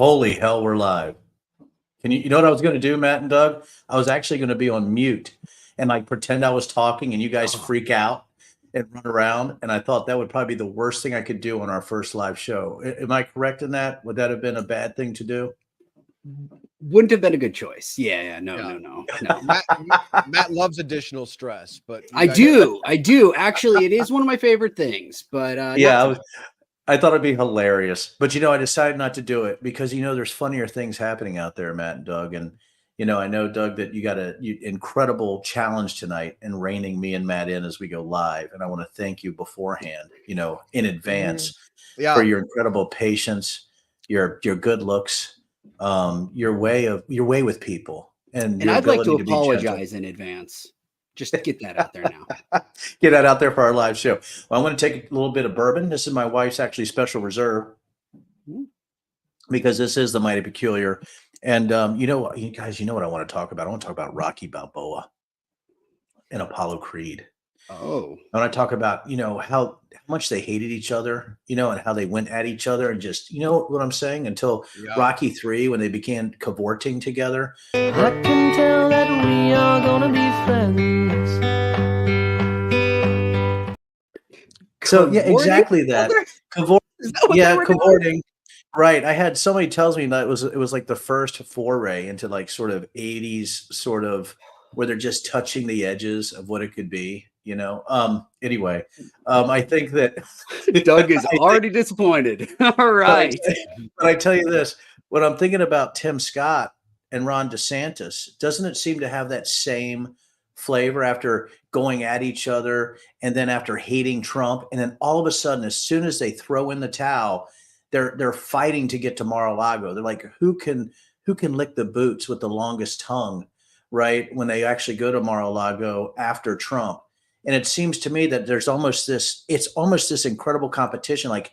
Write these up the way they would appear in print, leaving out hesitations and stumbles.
Holy hell, we're live. You know what I was going to do, Matt and Doug? I was actually going to be on mute and like pretend I was talking and you guys freak out and run around. And I thought that would probably be the worst thing I could do on our first live show. Am I correct in that? Would that have been a bad thing to do? Wouldn't have been a good choice. No. Matt loves additional stress, but I do. Actually, it is one of my favorite things. But yeah, I thought it'd be hilarious. But I decided not to do it because there's funnier things happening out there, Matt and Doug. And I know, Doug, that you got an incredible challenge tonight in reining me and Matt in as we go live. And I want to thank you beforehand, in advance for your incredible patience, your good looks. Your way with people, and I'd like to apologize in advance. Just get that out there now. Get that out there for our live show. Well, I'm going to take a little bit of bourbon. This is my wife's actually special reserve because this is the Mighty Peculiar. And you guys, you know what I want to talk about? I want to talk about Rocky Balboa and Apollo Creed. Oh, I want to talk about, how much they hated each other, and how they went at each other and just, what I'm saying, until Rocky 3, when they began cavorting together. I can tell that we are gonna be friends. So, yeah, exactly that. Cavorting. Right. I had somebody tells me that it was like the first foray into like sort of 80s sort of where they're just touching the edges of what it could be. Anyway, I think that Doug is already disappointed. All right. But I tell you this, when I'm thinking about Tim Scott and Ron DeSantis, doesn't it seem to have that same flavor after going at each other and then after hating Trump? And then all of a sudden, as soon as they throw in the towel, they're fighting to get to Mar-a-Lago. They're like, who can lick the boots with the longest tongue, right? When they actually go to Mar-a-Lago after Trump. And it seems to me that it's almost this incredible competition. Like,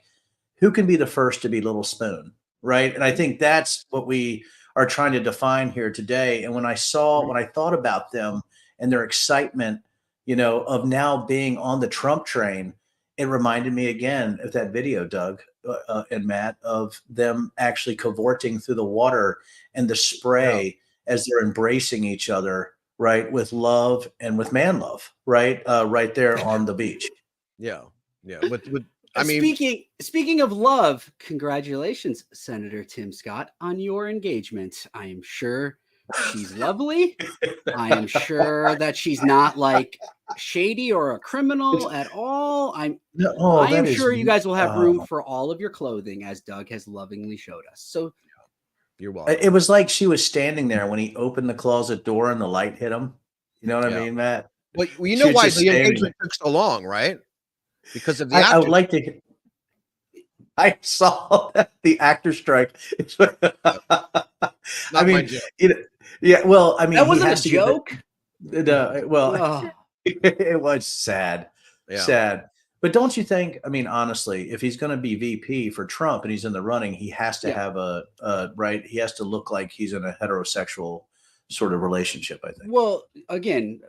who can be the first to be Little Spoon, right? And I think that's what we are trying to define here today. And when I thought about them and their excitement, of now being on the Trump train, it reminded me again of that video, Doug and Matt, of them actually cavorting through the water and the spray as they're embracing each other. Right, with love and with man love, right, right there on the beach. Yeah. I mean, speaking of love, congratulations, Senator Tim Scott, on your engagement. I am sure she's lovely. I am sure that she's not like shady or a criminal at all. I am sure you guys will have room for all of your clothing, as Doug has lovingly showed us. So. You're welcome. It was like she was standing there when he opened the closet door and the light hit him. You know what I mean, Matt? Well, you know why the engagement took so long, right? Because of the I would like to. I saw that the actor strike. I mean, well, I mean, that wasn't a joke. It was sad. Yeah. Sad. But don't you think, I mean, honestly, if he's going to be VP for Trump and he's in the running, he has to have he has to look like he's in a heterosexual sort of relationship, I think. Well, again,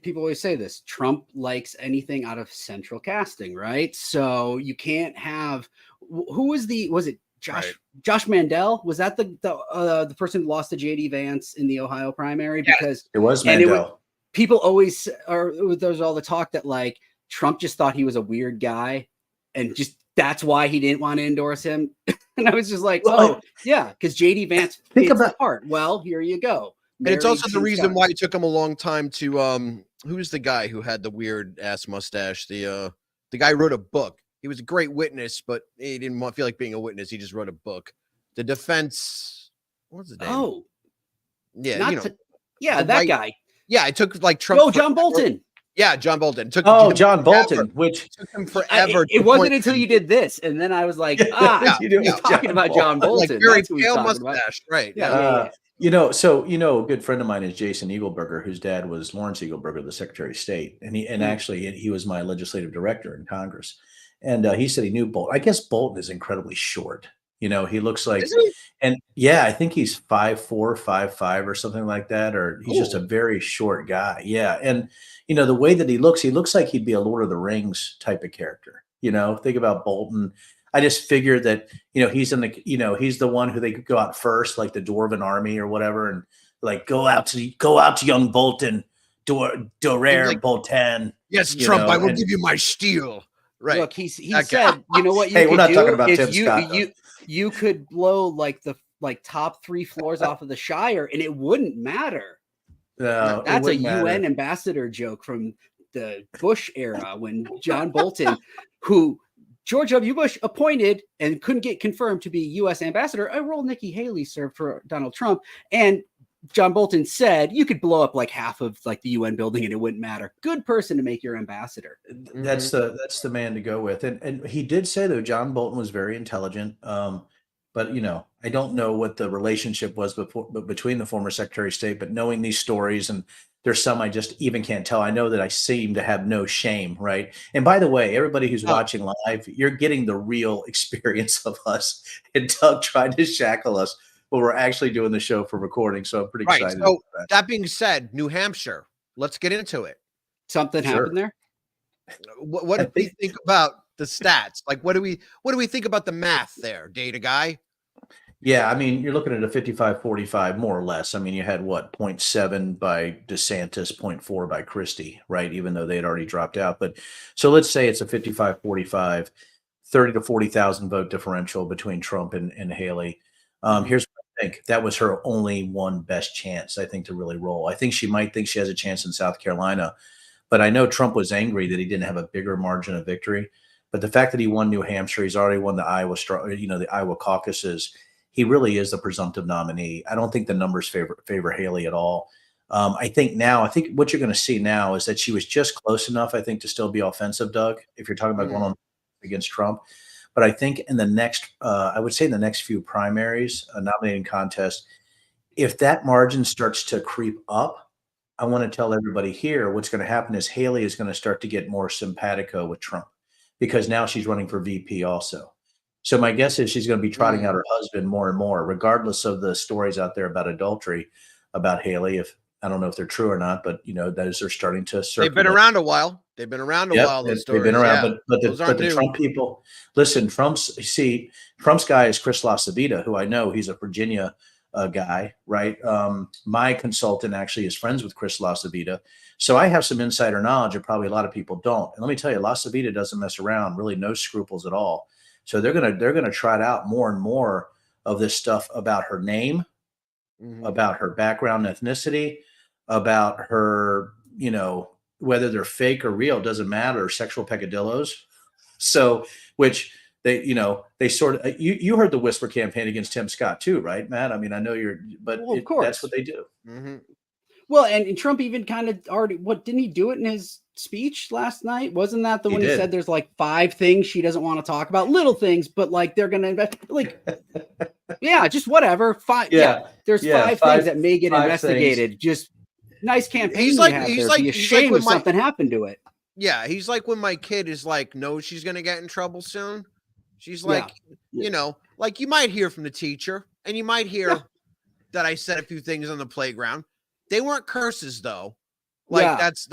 people always say this, Trump likes anything out of central casting, right? So you can't have, was it Josh Mandel? Was that the person who lost to JD Vance in the Ohio primary? Because it was Mandel. People always there's all the talk that like, Trump just thought he was a weird guy and just that's why he didn't want to endorse him. And I was just like, because JD Vance fits the part. Well, here you go. And it's also the reason why it took him a long time to who's the guy who had the weird ass mustache? The guy who wrote a book. He was a great witness, but he didn't feel like being a witness. He just wrote a book. The defense, what's his name? Oh, yeah, that guy. Yeah, it took like Trump. Oh, John Bolton. Yeah, John Bolton. John Bolton, which took him forever. It wasn't until you did this, and then I was like, you're talking about John Bolton. Like very pale mustache, right? Yeah. A good friend of mine is Jason Eagleburger, whose dad was Lawrence Eagleburger, the Secretary of State, and he was my legislative director in Congress, and he said he knew Bolton. I guess Bolton is incredibly short. He looks like, and I think he's 5'4", 5'5", or something like that, or he's just a very short guy. Yeah, and the way that he looks like he'd be a Lord of the Rings type of character. Think about Bolton. I just figured that, he's he's the one who they could go out first, like the Dwarven army or whatever, and like go out to young Bolton, Dorer Bolton. Yes, Trump, I will and give you my steel. Right. Look, he That guy. said, you know what you Hey, could we're not do talking about is Tim Scott, though. you could blow like the top 3 floors off of the Shire and it wouldn't matter. No, it That's a wouldn't UN matter. ambassador joke from the Bush era when John Bolton, who George W. Bush appointed and couldn't get confirmed to be U.S. ambassador, a role Nikki Haley served for Donald Trump, and John Bolton said you could blow up like half of like the UN building and it wouldn't matter. Good person to make your ambassador. That's the man to go with. And he did say, though, John Bolton was very intelligent. But I don't know what the relationship was between the former Secretary of State, but knowing these stories, and there's some I just even can't tell. I know that I seem to have no shame, right? And by the way, everybody who's watching live, you're getting the real experience of us and Doug trying to shackle us, but we're actually doing the show for recording. So I'm pretty excited. So that being said, New Hampshire, let's get into it. Something happened there. What do we think about the stats? Like, what do we think about the math there, Data Guy? Yeah, I mean, you're looking at a 55-45, more or less. I mean, you had 0.7 by DeSantis, 0.4 by Christie, right? Even though they had already dropped out. But so let's say it's a 55-45, 30 to 40,000 vote differential between Trump and Haley. Here's what I think. That was her only one best chance, I think, to really roll. I think she might think she has a chance in South Carolina, but I know Trump was angry that he didn't have a bigger margin of victory. But the fact that he won New Hampshire, he's already won the Iowa caucuses. He really is the presumptive nominee. I don't think the numbers favor Haley at all. I think what you're going to see now is that she was just close enough, I think, to still be offensive, Doug, if you're talking about going on against Trump. But I think in the next, I would say in the next few primaries, nominating contest, if that margin starts to creep up, I want to tell everybody here what's going to happen is Haley is going to start to get more simpatico with Trump because now she's running for VP also. So my guess is she's going to be trotting out her husband more and more, regardless of the stories out there about adultery about Haley. If I don't know if they're true or not, but those are starting to circulate. They've been around a while. They've been around a while. Those stories. They've been around, yeah. but the Trump people, listen. Trump's guy is Chris LaCivita, who I know he's a Virginia guy, right? My consultant actually is friends with Chris LaCivita, so I have some insider knowledge that probably a lot of people don't. And let me tell you, LaCivita doesn't mess around, really, no scruples at all. So they're gonna trot out more and more of this stuff about her name, about her background, ethnicity, about her, whether they're fake or real doesn't matter. Sexual peccadillos. So, which they sort of you heard the whisper campaign against Tim Scott too, right, Matt? I mean, I know of course that's what they do. Well, and Trump even kind of already didn't he do it in his speech last night? Wasn't that the one he said there's like 5 things she doesn't want to talk about, little things, but like they're gonna invest just whatever. 5 there's 5 things that may get investigated. Things. Just nice campaign. He's be ashamed if something happened to it. Yeah, he's like when my kid is like, knows she's gonna get in trouble soon. She's like, like you might hear from the teacher, and you might hear that I said a few things on the playground. They weren't curses though. Like that's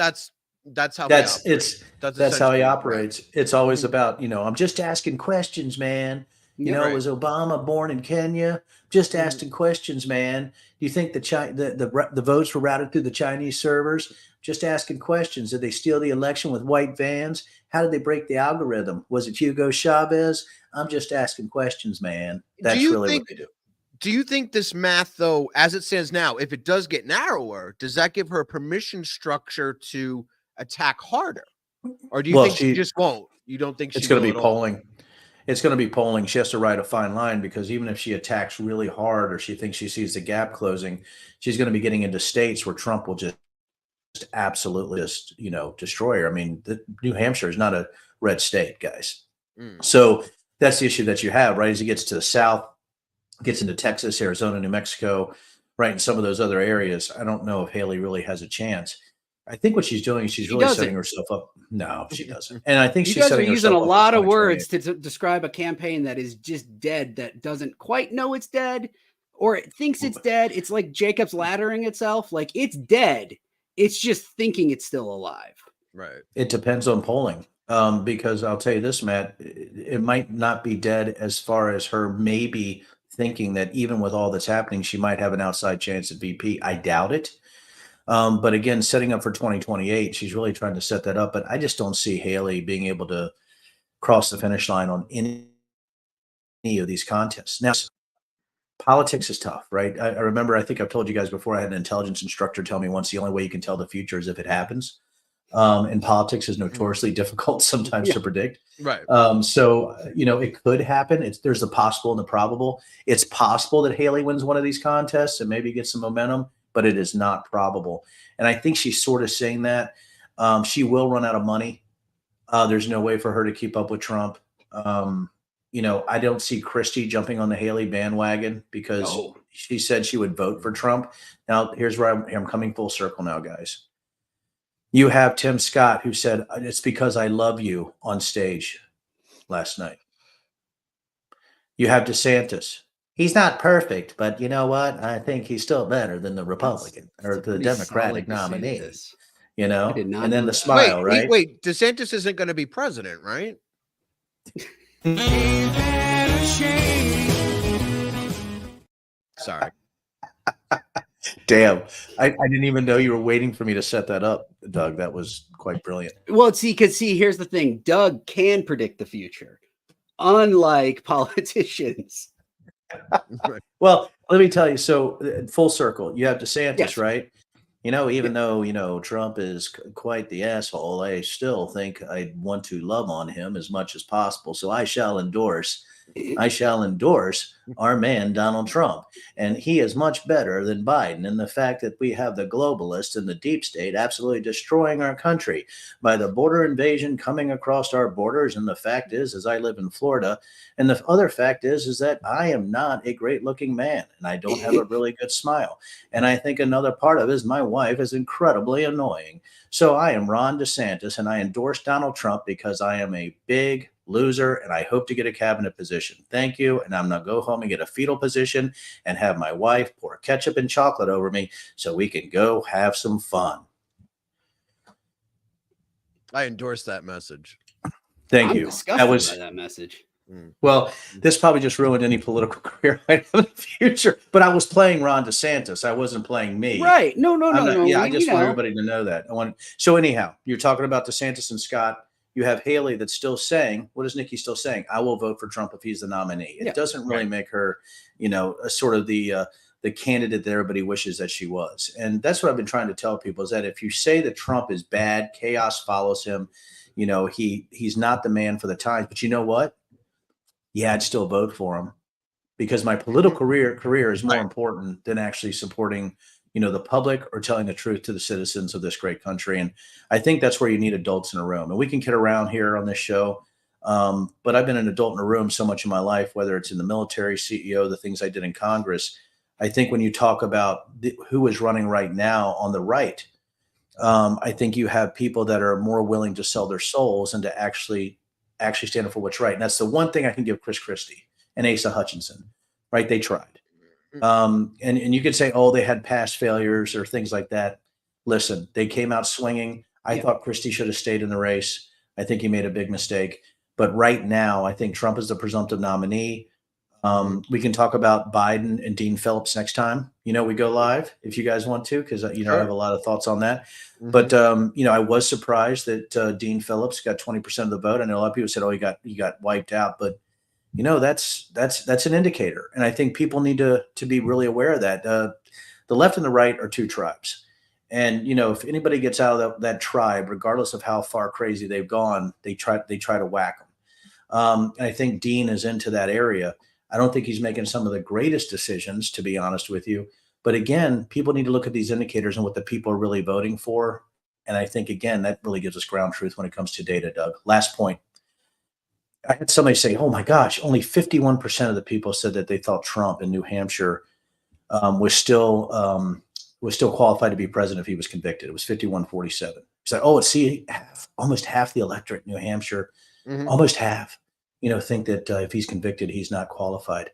how that's how he operates. It's always about, I'm just asking questions, man. Was Obama born in Kenya? Just asking questions, man. Do you think the votes were routed through the Chinese servers? Just asking questions. Did they steal the election with white vans? How did they break the algorithm? Was it Hugo Chavez? I'm just asking questions, man. That's really what they do. Do you think this math, though, as it stands now, if it does get narrower, does that give her a permission structure to attack harder? Or do you think she just won't? You don't think it's going to be polling? It's going to be polling. She has to ride a fine line because even if she attacks really hard or she thinks she sees the gap closing, she's going to be getting into states where Trump will just absolutely destroy her. I mean, New Hampshire is not a red state, guys. So that's the issue that you have, right? As he gets to the south, gets into Texas, Arizona, New Mexico, right, in some of those other areas, I don't know if Haley really has a chance. I think what she's doing is she's really setting herself up. No, she doesn't. And I think she's setting herself up. You guys are using a lot of words to describe a campaign that is just dead, that doesn't quite know it's dead, or it thinks it's dead. It's like Jacob's laddering itself. Like, it's dead. It's just thinking it's still alive. Right. It depends on polling. Because I'll tell you this, Matt, it might not be dead as far as her maybe thinking that even with all that's happening, she might have an outside chance at VP. I doubt it. But again, setting up for 2028, she's really trying to set that up. But I just don't see Haley being able to cross the finish line on any of these contests. Now, politics is tough, right? I remember, I think I've told you guys before, I had an intelligence instructor tell me once the only way you can tell the future is if it happens. And politics is notoriously difficult sometimes to predict. Right. So, it could happen. There's the possible and the probable. It's possible that Haley wins one of these contests and maybe gets some momentum, but it is not probable. And I think she's sort of saying that she will run out of money. There's no way for her to keep up with Trump. I don't see Christie jumping on the Haley bandwagon because she said she would vote for Trump. Now, here's where I'm coming full circle now, guys. You have Tim Scott, who said, "It's because I love you" on stage last night. You have DeSantis. He's not perfect, but you know what? I think he's still better than the Republican or the Democratic nominee. I did not And then know the that. smile, right? Wait. DeSantis isn't going to be president, right? Sorry. Damn. I didn't even know you were waiting for me to set that up, Doug. That was quite brilliant. Well, here's the thing. Doug can predict the future, unlike politicians. Well, let me tell you. So full circle, you have DeSantis, Yes. right? Even though, Trump is quite the asshole, I still think I'd want to love on him as much as possible. So I shall endorse our man, Donald Trump. And he is much better than Biden. And the fact that we have the globalists and the deep state absolutely destroying our country by the border invasion coming across our borders. And the fact is, as I live in Florida, and the other fact is that I am not a great looking man and I don't have a really good smile. And I think another part of it is my wife is incredibly annoying. So I am Ron DeSantis and I endorse Donald Trump because I am a big loser and I hope to get a cabinet position. Thank you. And I'm going to go home and get a fetal position and have my wife pour ketchup and chocolate over me so we can go have some fun. I endorse that message. Thank I'm you. disgusted by that message. Well, this probably just ruined any political career I have in the future. But I was playing Ron DeSantis. I wasn't playing me. Right. No. Yeah, I just want everybody to know that. So anyhow, you're talking about DeSantis and Scott. You have Haley that's still saying, what is Nikki still saying? I will vote for Trump if he's the nominee. It doesn't really make her, a sort of the candidate that everybody wishes that she was. And that's what I've been trying to tell people is that if you say that Trump is bad, chaos follows him. He's not the man for the times. But you know what? Yeah, I'd still vote for him because my political career is more important than actually supporting, the public or telling the truth to the citizens of this great country. And I think that's where you need adults in a room. And we can kid around here on this show. But I've been an adult in a room so much in my life, whether it's in the military, CEO, the things I did in Congress. I think when you talk about who is running right now on the right, I think you have people that are more willing to sell their souls and to actually stand up for what's right. And that's the one thing I can give Chris Christie and Asa Hutchinson, right? They tried. And you could say, oh, they had past failures or things like that. Listen, they came out swinging. I thought Christie should have stayed in the race. I think he made a big mistake. But right now, I think Trump is the presumptive nominee. We can talk about Biden and Dean Phillips next time, we go live if you guys want to, because, I have a lot of thoughts on that. But, I was surprised that Dean Phillips got 20% of the vote. I know a lot of people said, oh, he got wiped out. But, that's an indicator. And I think people need to be really aware of that. The left and the right are two tribes. And, if anybody gets out of that tribe, regardless of how far crazy they've gone, they try to whack them. And I think Dean is into that area. I don't think he's making some of the greatest decisions, to be honest with you. But again, people need to look at these indicators and what the people are really voting for. And I think, again, that really gives us ground truth when it comes to data, Doug. Last point. I had somebody say, oh, my gosh, only 51% of the people said that they thought Trump in New Hampshire was still qualified to be president if he was convicted. It was 51-47. He's like, almost half the electorate in New Hampshire, almost half, think that if he's convicted, he's not qualified. It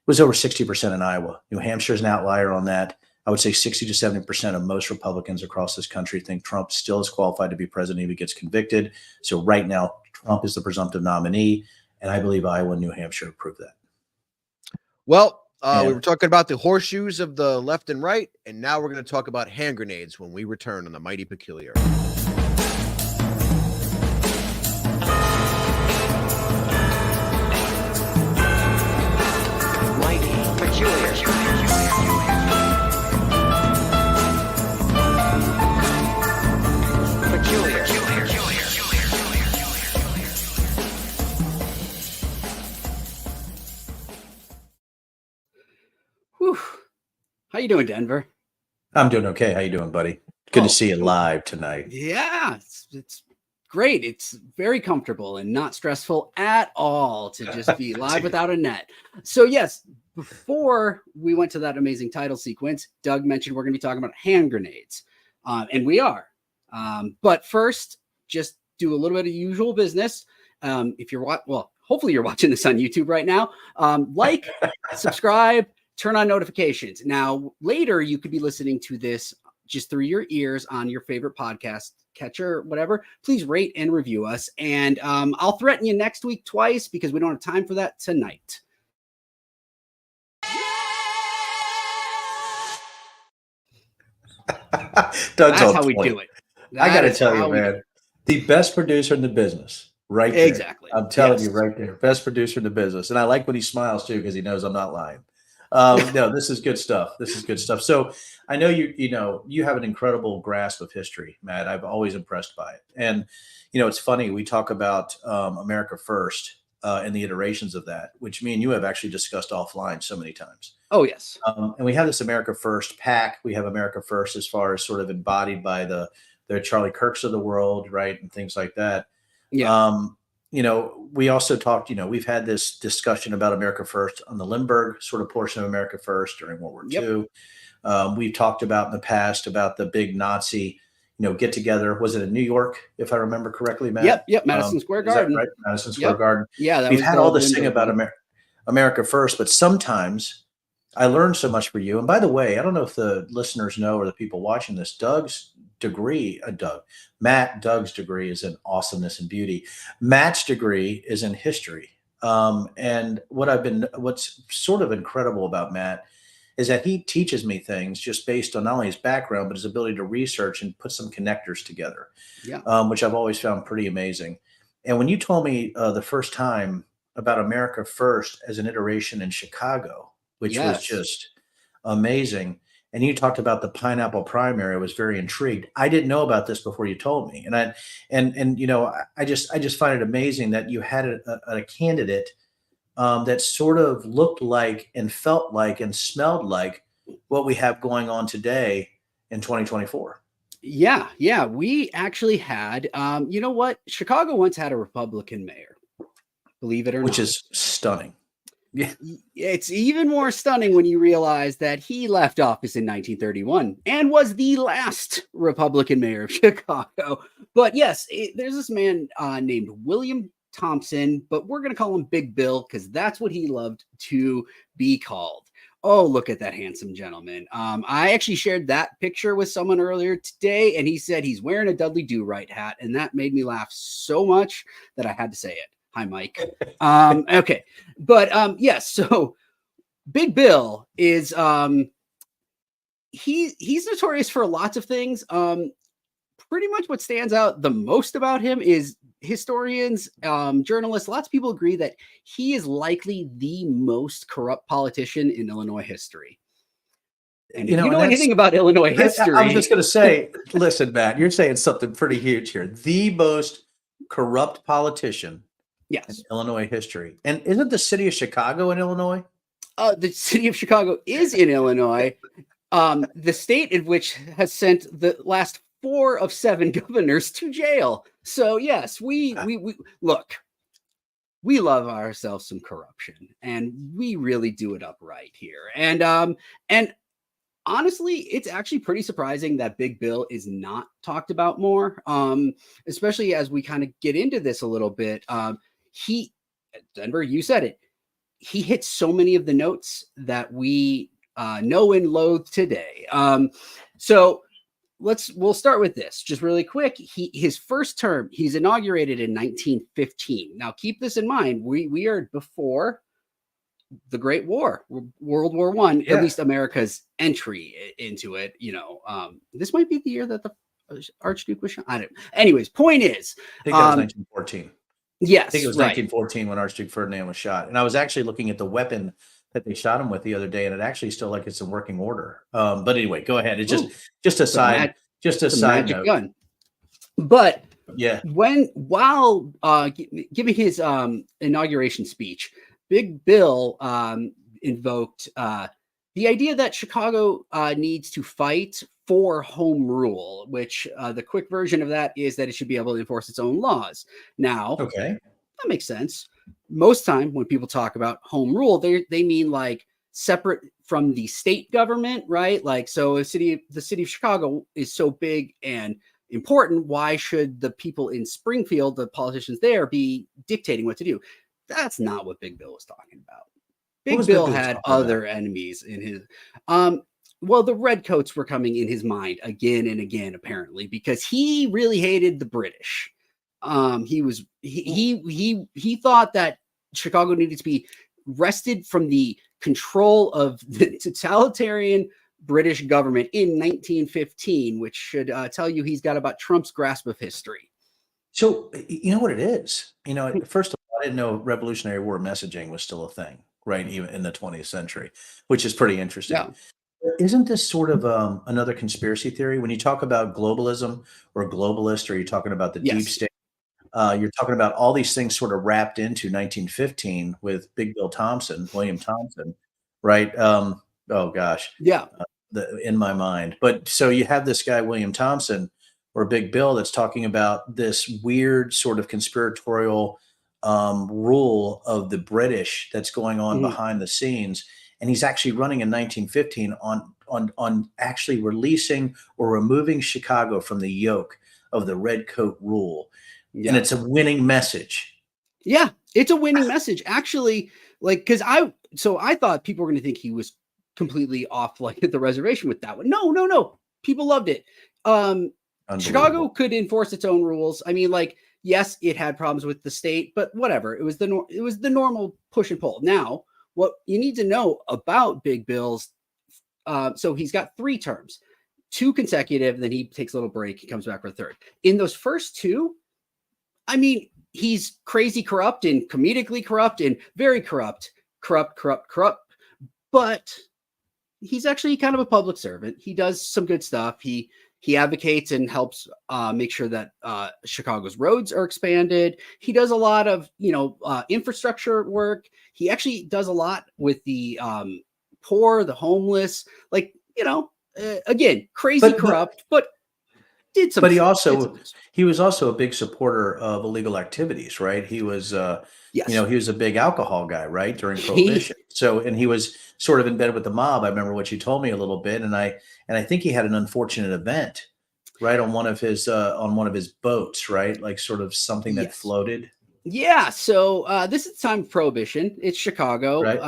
was over 60% in Iowa. New Hampshire is an outlier on that. I would say 60 to 70% of most Republicans across this country think Trump still is qualified to be president if he gets convicted. So right now, Trump is the presumptive nominee, and I believe Iowa and New Hampshire have proved that. Well, Yeah. we were talking about the horseshoes of the left and right, and now we're going to talk about hand grenades when we return on the Mighty Peculiar. Mighty Peculiar. Peculiar. Whew. How you doing, Denver? I'm doing okay. How you doing, buddy? Good Oh, to see you live tonight. Yeah, it's great. It's very comfortable and not stressful at all to just be live without a net. So yes, before we went to that amazing title sequence, Doug mentioned we're going to be talking about hand grenades, and we are. But first, just do a little bit of usual business. If you're hopefully you're watching this on YouTube right now. Like, subscribe, turn on notifications. Now, later you could be listening to this just through your ears on your favorite podcast catcher, whatever. Please rate and review us. And I'll threaten you next week twice because we don't have time for that tonight. Doug's That's on how we point. do it. I got to That is tell how you, we do man, it. the best producer in the business, right there. Exactly. I'm telling Yes. you right there, best producer in the business. And I like when he smiles too, because he knows I'm not lying. No, this is good stuff. This is good stuff. So I know you have an incredible grasp of history, Matt. I've always impressed by it. And, it's funny. We talk about America First and the iterations of that, which me and you have actually discussed offline so many times. Oh, yes. And we have this America First pack. We have America First as far as sort of embodied by the Charlie Kirks of the world, right, and things like that. Yeah. We also talked, we've had this discussion about America First on the Lindbergh sort of portion of America First during World War II. We've talked about in the past about the big Nazi, get together. Was it in New York, if I remember correctly, Matt? Yep. Madison Square Garden. Right? Madison Square Garden. Yeah. We've had all this thing about America First, but sometimes I learned so much for you. And by the way, I don't know if the listeners know or the people watching this, Doug's degree is in awesomeness and beauty. Matt's degree is in history. And what's sort of incredible about Matt is that he teaches me things just based on not only his background, but his ability to research and put some connectors together, which I've always found pretty amazing. And when you told me the first time about America First as an iteration in Chicago, which was just amazing, and you talked about the pineapple primary, I was very intrigued. I didn't know about this before you told me. And I just find it amazing that you had a candidate that sort of looked like and felt like and smelled like what we have going on today in 2024. Yeah. We actually had, Chicago once had a Republican mayor, believe it or not. Which is stunning. Yeah. It's even more stunning when you realize that he left office in 1931 and was the last Republican mayor of Chicago. But yes, there's this man named William Thompson, but we're going to call him Big Bill because that's what he loved to be called. Oh, look at that handsome gentleman. I actually shared that picture with someone earlier today, and he said he's wearing a Dudley Do-Right hat, and that made me laugh so much that I had to say it. Hi, Mike. Okay. But yes, so Big Bill is he's notorious for lots of things. Pretty much what stands out the most about him is historians, journalists, lots of people agree that he is likely the most corrupt politician in Illinois history. And if you know anything about Illinois history, I was just going to say, listen, Matt, you're saying something pretty huge here. The most corrupt politician. Yes. In Illinois history. And isn't the city of Chicago in Illinois? The city of Chicago is in Illinois. The state in which has sent the last 4 of 7 governors to jail. So yes, we look, we love ourselves some corruption, and we really do it up right here. And honestly, it's actually pretty surprising that Big Bill is not talked about more, especially as we kind of get into this a little bit. Denver, you said it. He hit so many of the notes that we know and loathe today. So we'll start with this just really quick. His first term, he's inaugurated in 1915. Now keep this in mind. We are before the Great War, World War I, Yeah. at least America's entry into it. This might be the year that the Archduke was shot. I don't. Anyways, point is, I think that was 1914. yes, I think it was right. 1914 when Archduke Ferdinand was shot. And I was actually looking at the weapon that they shot him with the other day, and it actually still like it's in working order. But anyway, go ahead. It's Ooh, just a side it's a side magic note. gun. But Yeah. while giving his inauguration speech, Big Bill invoked the idea that Chicago needs to fight for home rule, which the quick version of that is that it should be able to enforce its own laws. Now, Okay. that makes sense. Most time when people talk about home rule, they mean like separate from the state government, right? Like, so the city of Chicago is so big and important. Why should the people in Springfield, the politicians there, be dictating what to do? That's not what Big Bill was talking about. Big Bill had other enemies in his. Well, the redcoats were coming in his mind again and again, apparently, because he really hated the British. He thought that Chicago needed to be wrested from the control of the totalitarian British government in 1915, which should tell you he's got about Trump's grasp of history. So you know what it is? First of all, I didn't know Revolutionary War messaging was still a thing, right? Even in the 20th century, which is pretty interesting. Yeah. Isn't this sort of another conspiracy theory? When you talk about globalism or globalist, or you're talking about the deep state, you're talking about all these things sort of wrapped into 1915 with Big Bill Thompson, William Thompson, right? Oh gosh, Yeah. In my mind. But so you have this guy, William Thompson, or Big Bill, that's talking about this weird sort of conspiratorial rule of the British that's going on behind the scenes. And he's actually running in 1915 on actually releasing or removing Chicago from the yoke of the redcoat rule. Yeah. And it's a winning message. Yeah, it's a winning message. Actually, like, because I thought people were going to think he was completely off like the reservation with that one. No. People loved it. Chicago could enforce its own rules. I mean, like, yes, it had problems with the state, but whatever. It was the normal push and pull. Now, what you need to know about Big Bill's, so he's got 3 terms, 2 consecutive, then he takes a little break, he comes back for a 3rd. In those first 2, I mean, he's crazy corrupt and comedically corrupt and very corrupt, but he's actually kind of a public servant. He does some good stuff. He advocates and helps make sure that Chicago's roads are expanded. He does a lot of, infrastructure work. He actually does a lot with the poor, the homeless, like, again, crazy corrupt, but did some. But he was also a big supporter of illegal activities, right? He was, yes. He was a big alcohol guy, right, during Prohibition. And he was sort of in bed with the mob. I remember what you told me a little bit, and I think he had an unfortunate event, right, on one of his boats, right, like sort of something that floated. Yeah. So this is the time of Prohibition. It's Chicago. Right.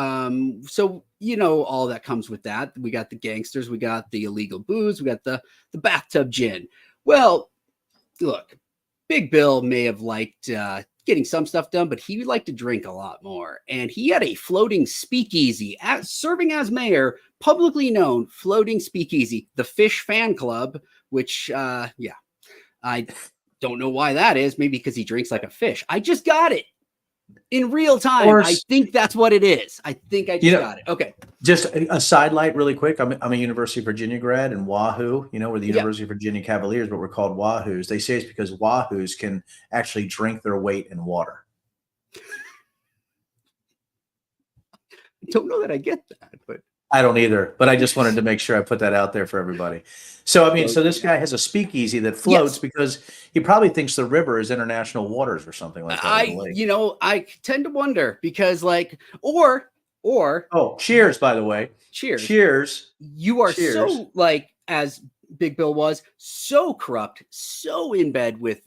So all that comes with that. We got the gangsters. We got the illegal booze. We got the bathtub gin. Well, look, Big Bill may have liked getting some stuff done, but he would like to drink a lot more. And he had a floating speakeasy, serving as mayor, publicly known floating speakeasy, the Fish Fan Club, which, I don't know why that is. Maybe because he drinks like a fish. I just got it in real time. I think that's what it is. I think I just got it. Okay. Just a sidelight really quick. I'm a University of Virginia grad, and Wahoo, we're the University of Virginia Cavaliers, but we're called Wahoos. They say it's because Wahoos can actually drink their weight in water. I don't know that I get that, but I don't either, but I just wanted to make sure I put that out there for everybody. So, so this guy has a speakeasy that floats because he probably thinks the river is international waters or something like that. I tend to wonder because or oh, cheers, by the way. Cheers. You are so as Big Bill was, so corrupt, so in bed with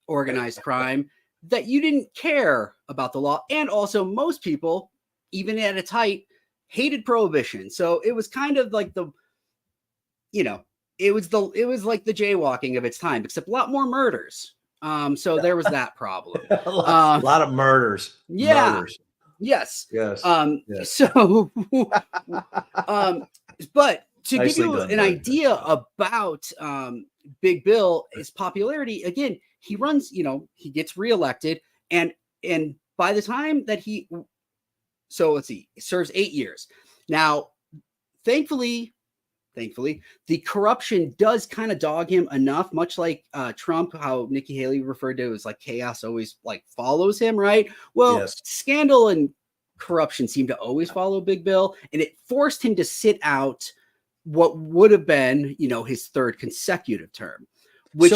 organized crime that you didn't care about the law. And also most people, even at its height, hated Prohibition. So it was kind of like it was like the jaywalking of its time, except a lot more murders. So there was that problem. A lot of murders. Yeah. Murders. Yes. Yes. Yes. So, but to give Nicely you done, an Doug. idea about Big Bill, his popularity, again, he runs, he gets reelected, and by the time that so let's see, serves 8 years. Now, thankfully, the corruption does kind of dog him enough, much like Trump, how Nikki Haley referred to it as like chaos always like follows him, right? Well, Yes. scandal and corruption seem to always follow Big Bill, and it forced him to sit out what would have been, his third consecutive term. Which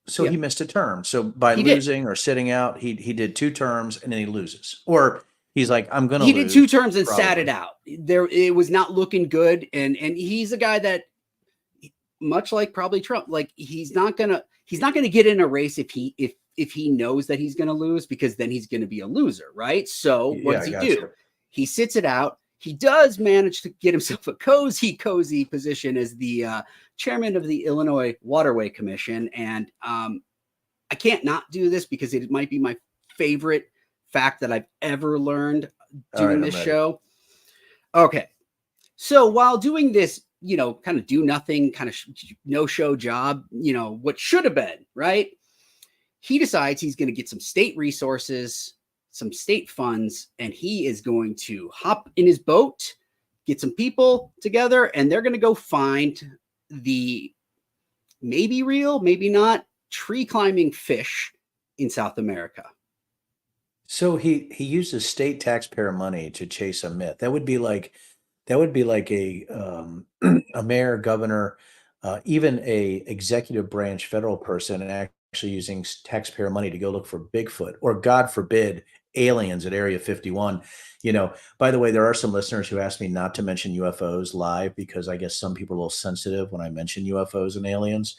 So he missed a term. So by He did. losing or sitting out, he did 2 terms and then he loses. Or he's like, I'm gonna he lose. did 2 terms and probably. sat it out. It was not looking good, and he's a guy that, much like probably Trump, like he's not gonna get in a race if he knows that he's gonna lose, because then he's gonna be a loser, right? So what does he do? He sits it out. He does manage to get himself a cozy position as the chairman of the Illinois Waterway Commission, and I can't not do this because it might be my favorite fact that I've ever learned doing this show. Okay. So while doing this, kind of do nothing, kind of no show job, what should have been, right? He decides he's going to get some state resources, some state funds, and he is going to hop in his boat, get some people together, and they're going to go find the maybe real, maybe not, tree climbing fish in South America. So he uses state taxpayer money to chase a myth. That would be like a mayor, governor, even a executive branch federal person, and actually using taxpayer money to go look for Bigfoot, or God forbid, aliens at Area 51. By the way, there are some listeners who asked me not to mention UFOs live because I guess some people are a little sensitive when I mention UFOs and aliens.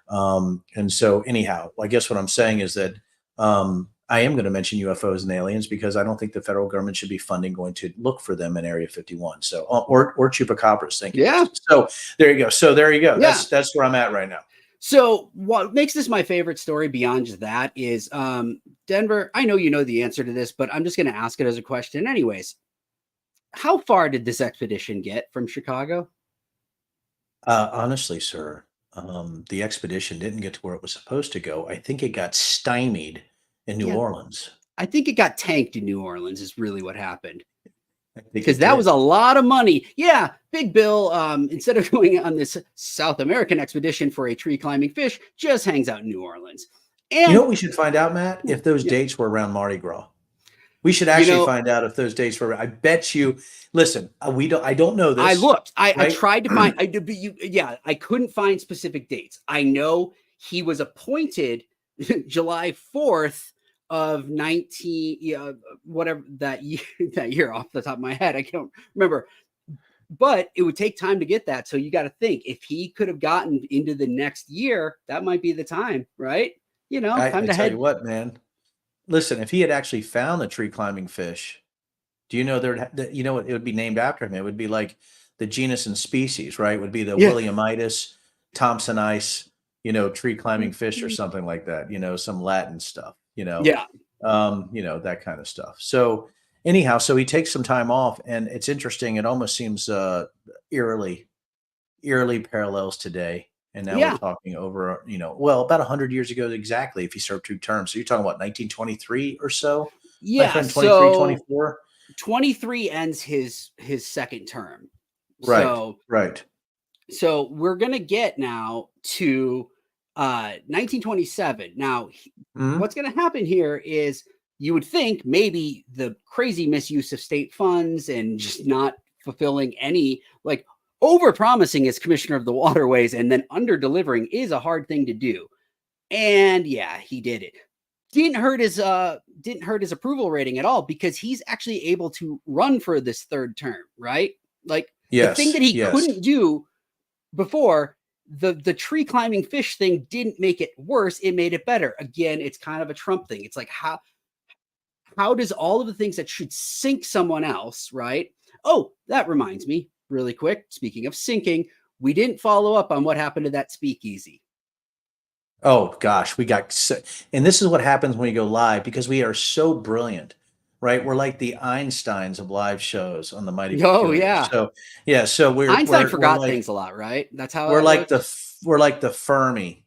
And so anyhow, I guess what I'm saying is that I am going to mention UFOs and aliens because I don't think the federal government should be funding going to look for them in Area 51. So, or chupacabras. Thank you. Yeah. So there you go. Yeah. That's where I'm at right now. So what makes this my favorite story beyond just that is Denver. I know you know the answer to this, but I'm just going to ask it as a question anyways. How far did this expedition get from Chicago? Honestly, sir, the expedition didn't get to where it was supposed to go. I think it got stymied in New Orleans. I think it got tanked in New Orleans is really what happened. Because that was a lot of money. Yeah, Big Bill, instead of going on this South American expedition for a tree climbing fish, just hangs out in New Orleans. And you know what we should find out, Matt? If those dates were around Mardi Gras. We should actually find out if those dates were. I bet you. Listen, I don't know this. I looked. I tried to find. I couldn't find specific dates. I know he was appointed July 4th of 19 whatever that year off the top of my head. I can't remember. But it would take time to get that. So you got to think, if he could have gotten into the next year, that might be the time, right? I tell you what, man. Listen, if he had actually found the tree climbing fish, do you know it would be named after him? It would be like the genus and species, right? It would be the Williamitis Thompsonitis, tree climbing fish or something like that. Some Latin stuff. That kind of stuff. So anyhow, so he takes some time off, and it's interesting. It almost seems eerily parallels today. And now we're talking over, about 100 years ago exactly, if he served 2 terms. So you're talking about 1923 or so? Yeah. 23, 24? 23 ends his second term. Right. Right. So we're going to get now to 1927. Now, what's going to happen here is you would think maybe the crazy misuse of state funds and just not fulfilling any, like, over-promising as commissioner of the waterways and then under-delivering is a hard thing to do. And yeah, he did it. Didn't hurt his approval rating at all, because he's actually able to run for this third term, right? Like the thing that he couldn't do before, the tree climbing fish thing didn't make it worse, it made it better. Again, it's kind of a Trump thing. It's like how does all of the things that should sink someone else, right? Oh, that reminds me, really quick, speaking of sinking, we didn't follow up on what happened to that speakeasy. Oh gosh, and this is what happens when we go live because we are so brilliant, right? We're like the Einsteins of live shows on the Mighty Oh, Peculiar. yeah. So Einstein we're forgot like things a lot, right? That's how we're it like works. we're like the Fermi.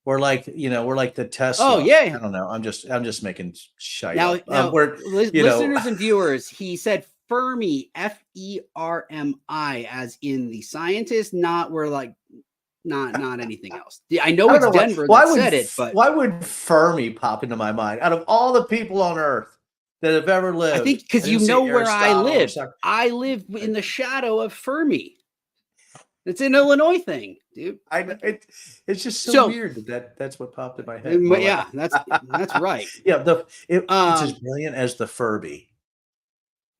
We're like the Tesla. Oh, yeah. I don't know. I'm just making shite Now, up. We're listeners and viewers, he said Fermi, Fermi, as in the scientist, not we're like not anything else. I know I don't it's know Denver why that would said it, but why would Fermi pop into my mind? Out of all the people on Earth that have ever I lived, think because I you didn't know see where I Aristotle or live. Socrates. I live in the shadow of Fermi. It's an Illinois thing, dude. It's just so So, weird that's what popped in my head. We're yeah, like, that's right. yeah, it's as Um, brilliant as the Furby.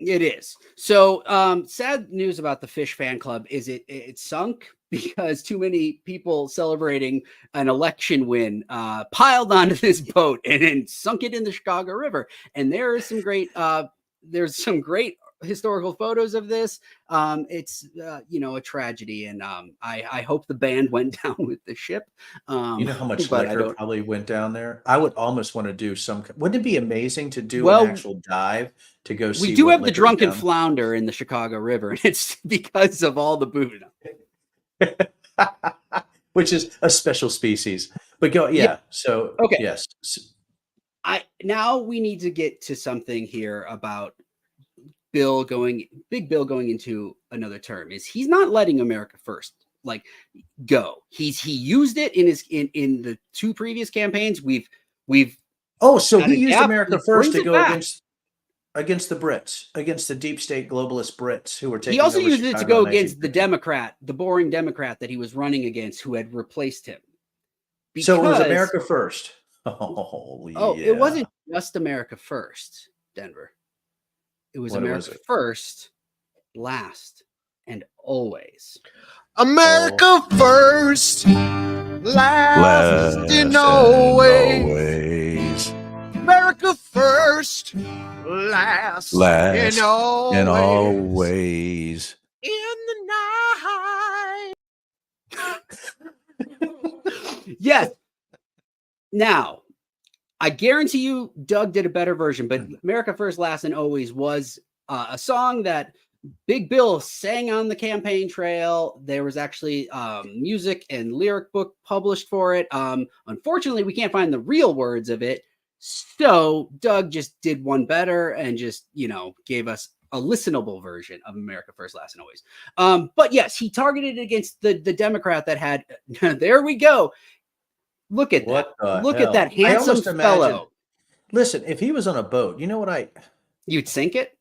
It is. So, sad news about the Fish fan club is it sunk because too many people celebrating an election win piled onto this boat and then sunk it in the Chicago River. And there's some great historical photos of this. It's a tragedy, and I hope the band went down with the ship. You know how much But I liquor don't. probably went down there? I would almost want to do wouldn't it be amazing to do an Well, actual dive to go we see do what have the liquor's drunken down? flounder in the Chicago River, and it's because of all the booze. Which is a special species. But Yeah. So Okay. yes. Now we need to get to something here about Big Bill going into another term. He's not letting America First go. He used it in the two previous campaigns. We've So had he a used gap. America He First brings to it go back. against the Brits, against the deep state globalist Brits who were taking He also over used it to Chicago go in against the 1950. Democrat, the boring Democrat that he was running against, who had replaced him. So it was America First. It wasn't just America First, Denver. It was America First, last, and always. America first, last and always. America first, last and always. In the night. Yes. Now, I guarantee you Doug did a better version, but America First, Last, and Always was a song that Big Bill sang on the campaign trail. There was actually music and lyric book published for it. Unfortunately, we can't find the real words of it. So Doug just did one better and just, gave us a listenable version of America First, Last, and Always. But yes, he targeted against the Democrat that had, there we go. Look at what that. the Look hell? at that handsome fellow. Listen, if he was on a boat, you know what You'd sink it?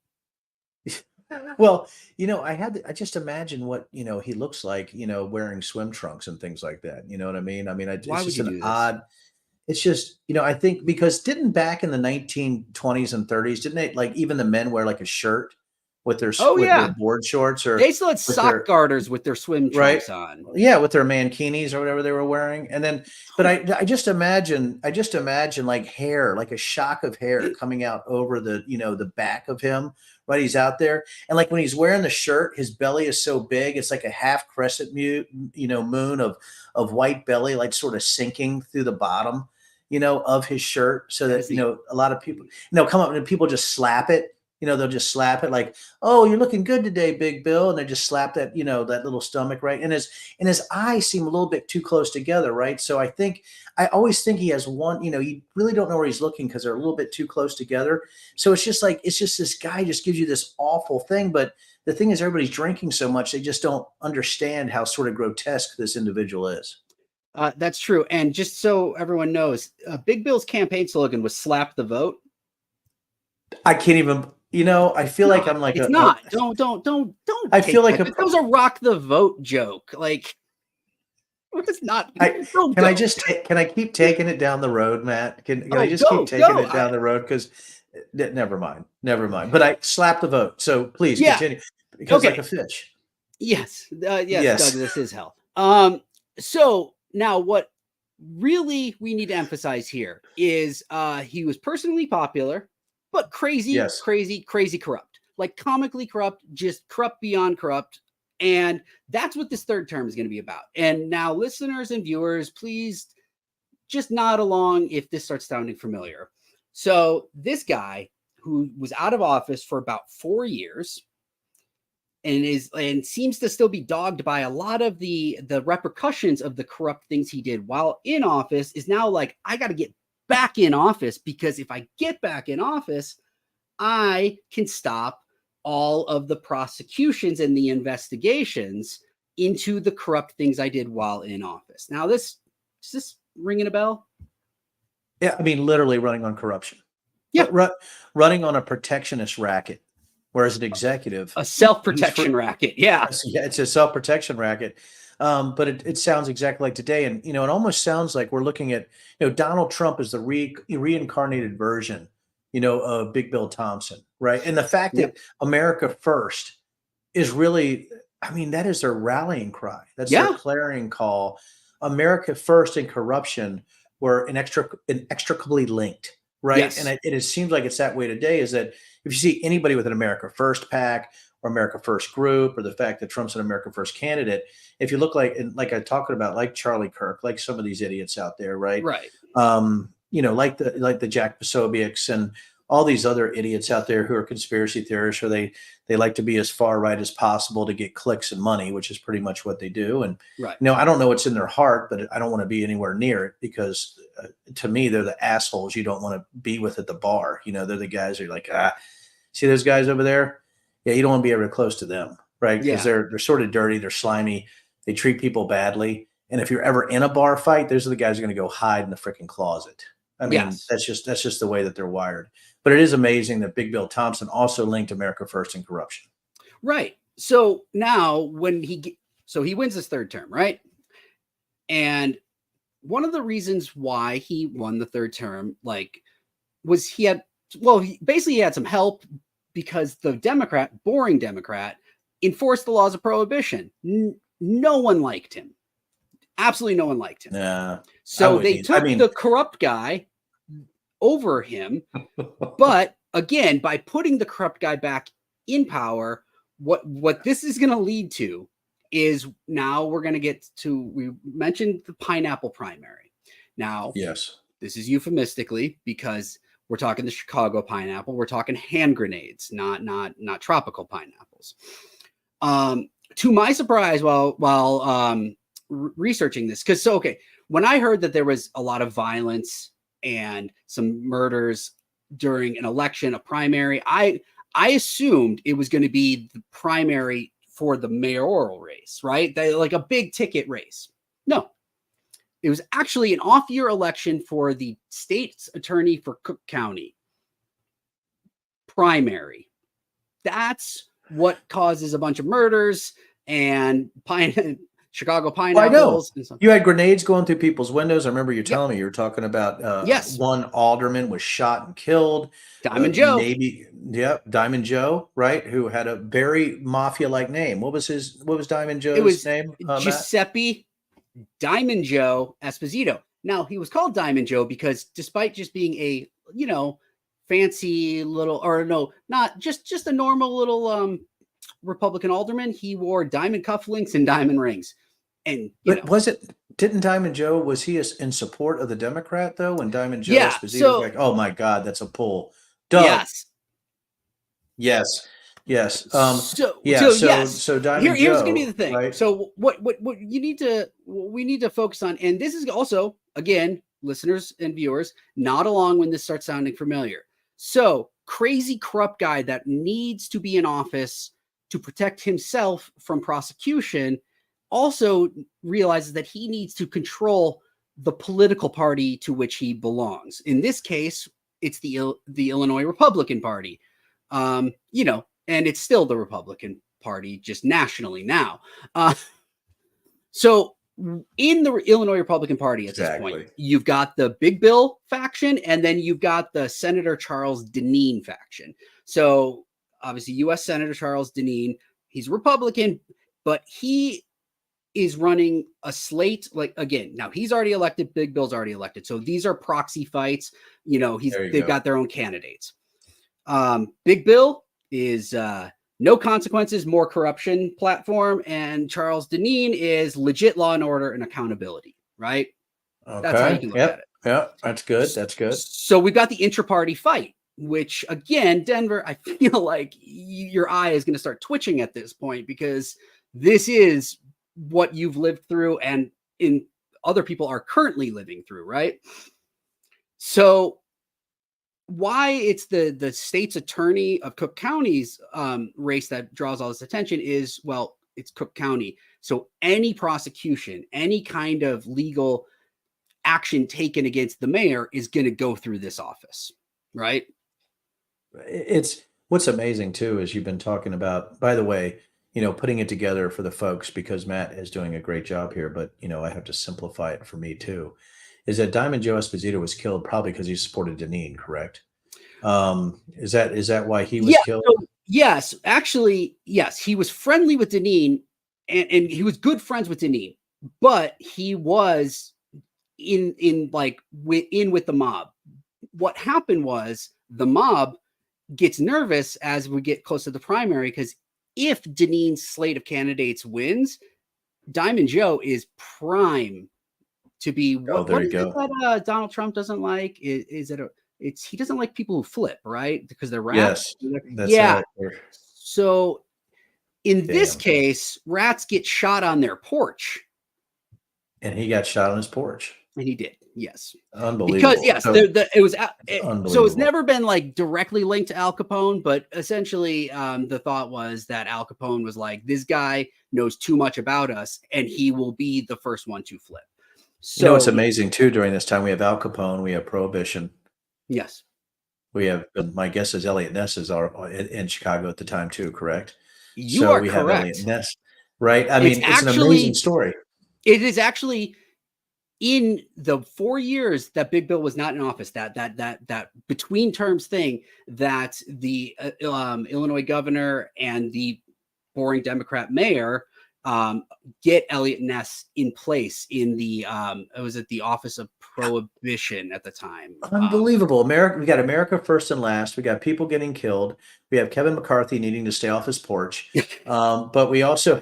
Well, I just imagine what, he looks like, wearing swim trunks and things like that. You know what I mean? Why it's would just you an do this? odd, it's just, I think because didn't back in the 1920s and 30s, didn't they, like even the men wear like a shirt with their board shorts, or they still had sock garters with their swim trunks on. Yeah, with their mankinis or whatever they were wearing. And then, but I just imagine like hair, like a shock of hair coming out over the, the back of him, right? He's out there. And like when he's wearing the shirt, his belly is so big. It's like a half crescent moon of white belly, like sort of sinking through the bottom, of his shirt. So that, a lot of people, come up and people just slap it. They'll just slap it like, "Oh, you're looking good today, Big Bill," and they just slap that, that little stomach, right? And his eyes seem a little bit too close together, right? So I always think he has one. You really don't know where he's looking because they're a little bit too close together. So it's just this guy just gives you this awful thing. But the thing is, everybody's drinking so much they just don't understand how sort of grotesque this individual is. That's true. And just so everyone knows, Big Bill's campaign slogan was "Slap the vote." I can't even. I feel like I'm like it's not. Don't. I feel like that was a rock the vote joke. Like it's not. Can I keep taking it down the road, Matt? Can I just keep taking it down the road? Because never mind. But I slapped the vote. So please continue. Because like a fish. Yes. Yes. Doug, this is hell. So now what really we need to emphasize here is he was personally popular, but crazy corrupt, like comically corrupt, just corrupt beyond corrupt. And that's what this third term is going to be about. And now, listeners and viewers, please just nod along if this starts sounding familiar. So this guy who was out of office for about 4 years and seems to still be dogged by a lot of the repercussions of the corrupt things he did while in office is now like, I got to get back in office, because if I get back in office, I can stop all of the prosecutions and the investigations into the corrupt things I did while in office. Now, is this ringing a bell? Yeah, I mean, literally running on corruption. Yeah. Running on a protectionist racket, whereas an executive, a self-protection racket. Yeah. Yeah, it's a self-protection racket. But it sounds exactly like today. And, it almost sounds like we're looking at, Donald Trump is the reincarnated version, of Big Bill Thompson, right? And the fact that America First is really, I mean, that is their rallying cry. That's their clarion call. America First and corruption were inextricably linked, right? Yes. And it seems like it's that way today, is that if you see anybody with an America First PAC or America First group, or the fact that Trump's an America First candidate, if you look like I talked about, like Charlie Kirk, like some of these idiots out there, right? Right. Like the Jack Posobiec's and all these other idiots out there who are conspiracy theorists, or they like to be as far right as possible to get clicks and money, which is pretty much what they do. And right. I don't know what's in their heart, but I don't want to be anywhere near it, because to me, they're the assholes you don't want to be with at the bar. They're the guys who are like, see those guys over there? Yeah, you don't want to be ever close to them, right? Because they're sort of dirty, they're slimy, they treat people badly. And if you're ever in a bar fight, those are the guys who are going to go hide in the freaking closet. I mean, that's just the way that they're wired. But it is amazing that Big Bill Thompson also linked America First and corruption. Right. So now when he wins his third term, right? And one of the reasons why he won the third term, was he had some help, because the boring Democrat, enforced the laws of prohibition. No one liked him. Absolutely no one liked him. Yeah. So they took the corrupt guy over him. But again, by putting the corrupt guy back in power, what this is going to lead to is, now we're going to get to, we mentioned the pineapple primary. Now, yes, this is euphemistically, because we're talking the Chicago pineapple. We're talking hand grenades, not tropical pineapples. To my surprise, while researching this, because when I heard that there was a lot of violence and some murders during an election, a primary, I assumed it was going to be the primary for the mayoral race, right? Like a big ticket race. No, it was actually an off-year election for the state's attorney for Cook County. Primary. That's what causes a bunch of murders and Chicago pineapples. I know. You had grenades going through people's windows. I remember you telling me you were talking about one alderman was shot and killed. Diamond Joe. Diamond Joe, right? Who had a very mafia-like name. What was Diamond Joe's name? Giuseppe Diamond Joe Esposito. Now, he was called Diamond Joe because despite just being a, fancy little, or no, not just a normal little Republican alderman, he wore diamond cufflinks and diamond rings. And didn't Diamond Joe, was he in support of the Democrat though? When Diamond Joe Esposito was like, oh my God, that's a pull. Duh. Yes. So Diamond here's Joe, gonna be the thing. Right? So what we need to focus on, and this is also, again, listeners and viewers, nod along when this starts sounding familiar. So crazy corrupt guy that needs to be in office to protect himself from prosecution also realizes that he needs to control the political party to which he belongs. In this case, it's the Illinois Republican Party. And it's still the Republican Party, just nationally now. So in the Illinois Republican Party at this point, you've got the Big Bill faction, and then you've got the Senator Charles Deneen faction. So obviously, U.S. Senator Charles Deneen, he's a Republican, but he is running a slate. Now he's already elected. Big Bill's already elected. So these are proxy fights. They've got their own candidates. Big Bill is no consequences, more corruption platform. And Charles Deneen is legit law and order and accountability, right? That's how you can look at it. Yeah, that's good. That's good. So we've got the intra-party fight, which again, Denver, I feel like your eye is going to start twitching at this point because this is what you've lived through and in other people are currently living through, right? So why it's the state's attorney of Cook County's race that draws all this attention is, well, it's Cook County. So any prosecution, any kind of legal action taken against the mayor is going to go through this office, right? It's what's amazing too is you've been talking about, by the way, putting it together for the folks because Matt is doing a great job here, but I have to simplify it for me too, is that Diamond Joe Esposito was killed probably because he supported Deneen, correct? Is that why he was killed? So, yes, actually, yes, he was friendly with Deneen and he was good friends with Deneen, but he was in with the mob. What happened was the mob gets nervous as we get close to the primary because if Deneen's slate of candidates wins, Diamond Joe is prime to be what is it that Donald Trump doesn't like? He doesn't like people who flip, right? Because they're rats. Yes, that's right. So in this case, rats get shot on their porch. And he got shot on his porch. And he did, yes. Unbelievable. Because yes, so it's never been like directly linked to Al Capone, but essentially the thought was that Al Capone was like, this guy knows too much about us, and he will be the first one to flip. So it's amazing too. During this time, we have Al Capone, we have Prohibition. Yes, we have. My guess is Elliot Ness is in Chicago at the time too. Correct. You are correct. Have Elliot Ness, right? I mean, it's an amazing story. It is actually. In the 4 years that Big Bill was not in office, that between terms thing, that the Illinois governor and the boring Democrat mayor get Elliot Ness in place in the it was at the Office of Prohibition at the time. Unbelievable. America, we got America First and Last. We got people getting killed. We have Kevin McCarthy needing to stay off his porch. But we also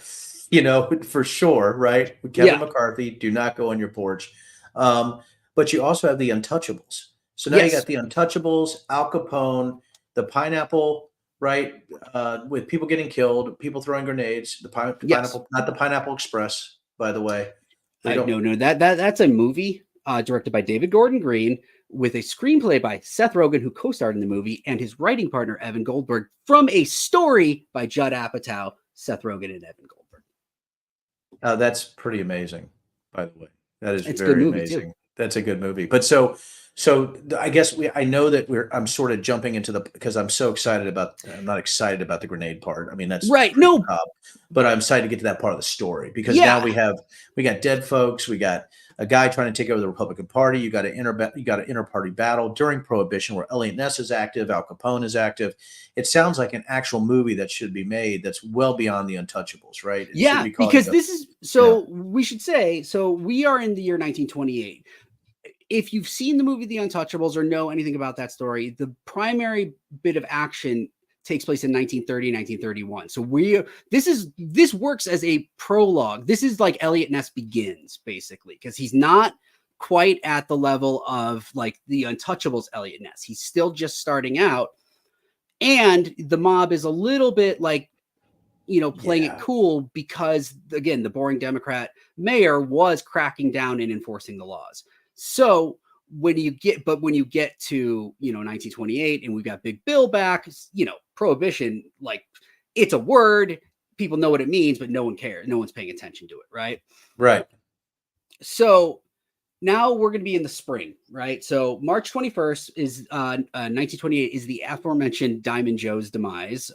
for sure, right? Kevin McCarthy, do not go on your porch. But you also have the Untouchables. So now you got the Untouchables, Al Capone, the Pineapple, right? With people getting killed, people throwing grenades. The Pineapple, not the Pineapple Express, by the way. No, that's a movie directed by David Gordon Green with a screenplay by Seth Rogen, who co-starred in the movie, and his writing partner Evan Goldberg, from a story by Judd Apatow, Seth Rogen, and Evan Goldberg. That's pretty amazing, by the way. That is very amazing. Too. That's a good movie. But so I guess I know that I'm sort of jumping into because I'm so excited I'm not excited about the grenade part. I mean, that's right. No, but I'm excited to get to that part of the story because now we got dead folks. We got a guy trying to take over the Republican Party. You got an inter-party battle during Prohibition where Elliot Ness is active, Al Capone is active. It sounds like an actual movie that should be made that's well beyond the Untouchables, right? Because we should say, so we are in the year 1928. If you've seen the movie The Untouchables or know anything about that story, the primary bit of action takes place in 1930, 1931. So this works as a prologue. This is like Elliot Ness Begins, basically, because he's not quite at the level of like the Untouchables Elliot Ness. He's still just starting out. And the mob is a little bit like, playing it cool because, again, the boring Democrat mayor was cracking down and enforcing the laws. So when you get to 1928 and we've got Big Bill back, Prohibition, like, it's a word, people know what it means, but no one cares. No one's paying attention to it, right? Right. So now we're going to be in the spring, right? So March 21st is 1928 is the aforementioned Diamond Joe's demise.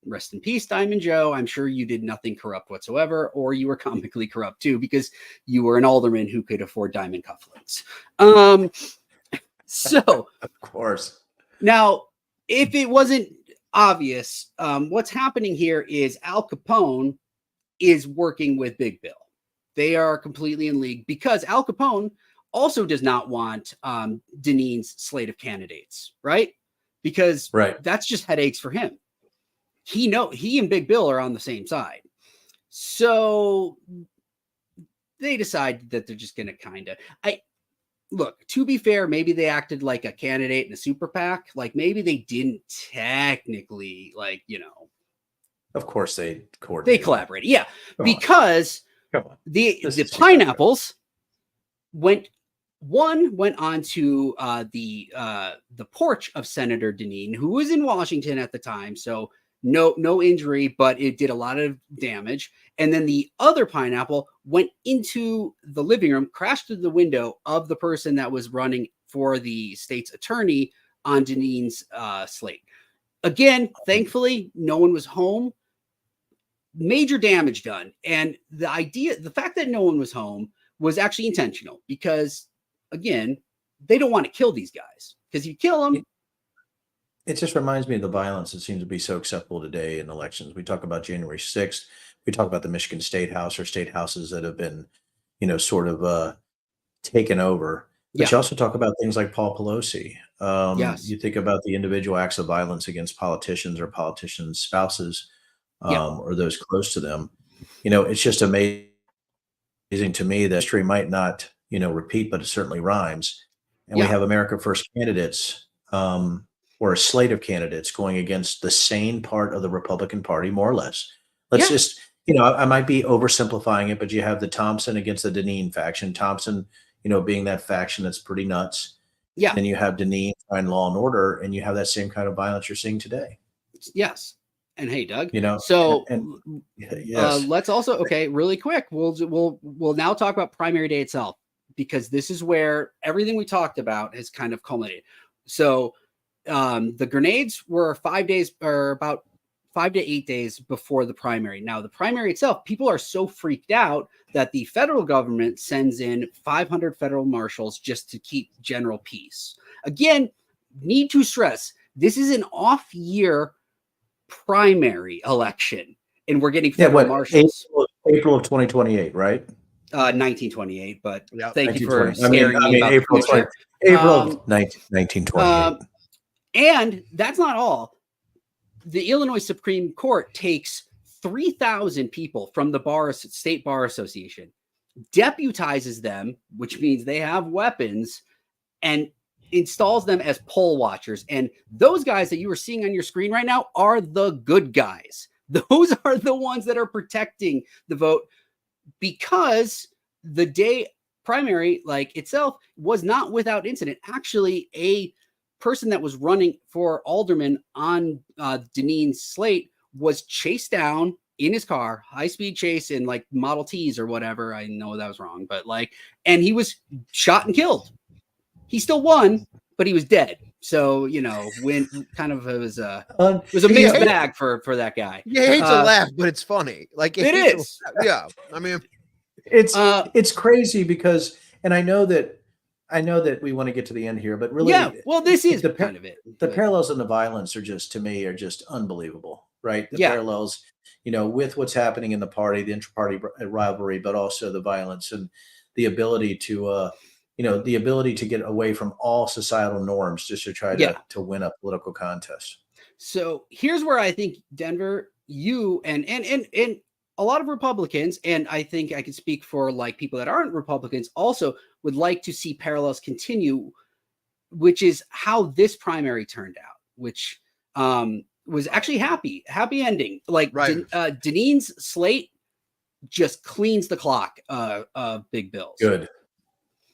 Rest in peace, Diamond Joe. I'm sure you did nothing corrupt whatsoever, or you were comically corrupt too, because you were an alderman who could afford diamond cufflinks. So of course. Now, if it wasn't obvious, what's happening here is Al Capone is working with Big Bill. They are completely in league because Al Capone also does not want Deneen's slate of candidates, right? Because that's just headaches for him. he and Big Bill are on the same side. So they decide that they're just going to kind of, look, to be fair, maybe they acted like a candidate in a super PAC. Like maybe they didn't technically, like, you know. Of course they coordinated. They collaborated. Yeah. Come because on. the Pineapples went on to the porch of Senator Dineen, who was in Washington at the time. So no injury, but it did a lot of damage. And then the other pineapple went into the living room, crashed through the window of the person that was running for the state's attorney on Dineen's slate. Again, thankfully, no one was home. Major damage done. And the fact that no one was home was actually intentional because, again, they don't want to kill these guys because you kill them. It just reminds me of the violence that seems to be so acceptable today in elections. We talk about January 6th. We talk about the Michigan State House or state houses that have been, sort of taken over. But you also talk about things like Paul Pelosi. Yes. You think about the individual acts of violence against politicians or politicians' spouses or those close to them. It's just amazing to me that history might not, repeat, but it certainly rhymes. And we have America First candidates or a slate of candidates going against the sane part of the Republican Party, more or less. Let's just, I might be oversimplifying it, but you have the Thompson against the Dineen faction. Thompson, being that faction that's pretty nuts. Yeah. Then you have Dineen trying law and order, and you have that same kind of violence you're seeing today. Yes. And hey, Doug, so let's also, really quick. We'll now talk about primary day itself, because this is where everything we talked about has kind of culminated. So the grenades were 5 days or about 5 to 8 days before the primary. Now, the primary itself, people are so freaked out that the federal government sends in 500 federal marshals just to keep general peace. Again, need to stress, this is an off-year primary election, and we're getting federal marshals. April of 2028, right? 1928, but thank you for scaring me about April of 1928. And that's not all. The Illinois Supreme Court takes 3,000 people from the State Bar Association, deputizes them, which means they have weapons, and installs them as poll watchers. And those guys that you are seeing on your screen right now are the good guys. Those are the ones that are protecting the vote, because the day primary, like itself, was not without incident. Actually, a person that was running for alderman on Dineen's slate was chased down in his car, high-speed chase in like Model Ts or whatever. I know that was wrong, but and he was shot and killed. He still won, but he was dead. So, when kind of it was a mixed bag for that guy. You hate to laugh, but it's funny. Like it is. Yeah. I mean, it's crazy because, and I know that we want to get to the end here, but really, this is kind of it. The parallels in the violence are just unbelievable, right? The parallels, with what's happening in the party, the intra-party rivalry, but also the violence and the ability to, get away from all societal norms just to try to win a political contest. So here's where I think Denver, you and a lot of Republicans, and I think I can speak for like people that aren't Republicans, also would like to see parallels continue, which is how this primary turned out, which was actually happy ending. Like Dineen's slate just cleans the clock of Big Bill's.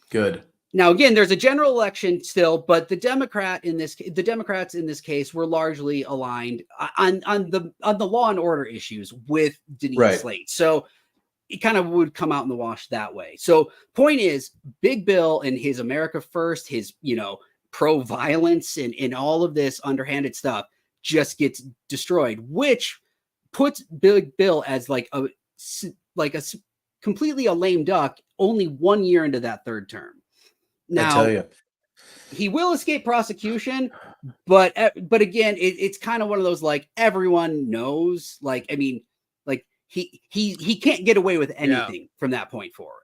Good. Now, again, there's a general election still, but the Democrats in this case were largely aligned on the law and order issues with Dineen's slate. So it kind of would come out in the wash that way. So point is, Big Bill and his America First, his, pro-violence and all of this underhanded stuff just gets destroyed, which puts Big Bill as like a completely a lame duck only 1 year into that third term. Now, I tell you, he will escape prosecution, but again, it's kind of one of those, like, everyone knows, like, I mean, like he can't get away with anything from that point forward.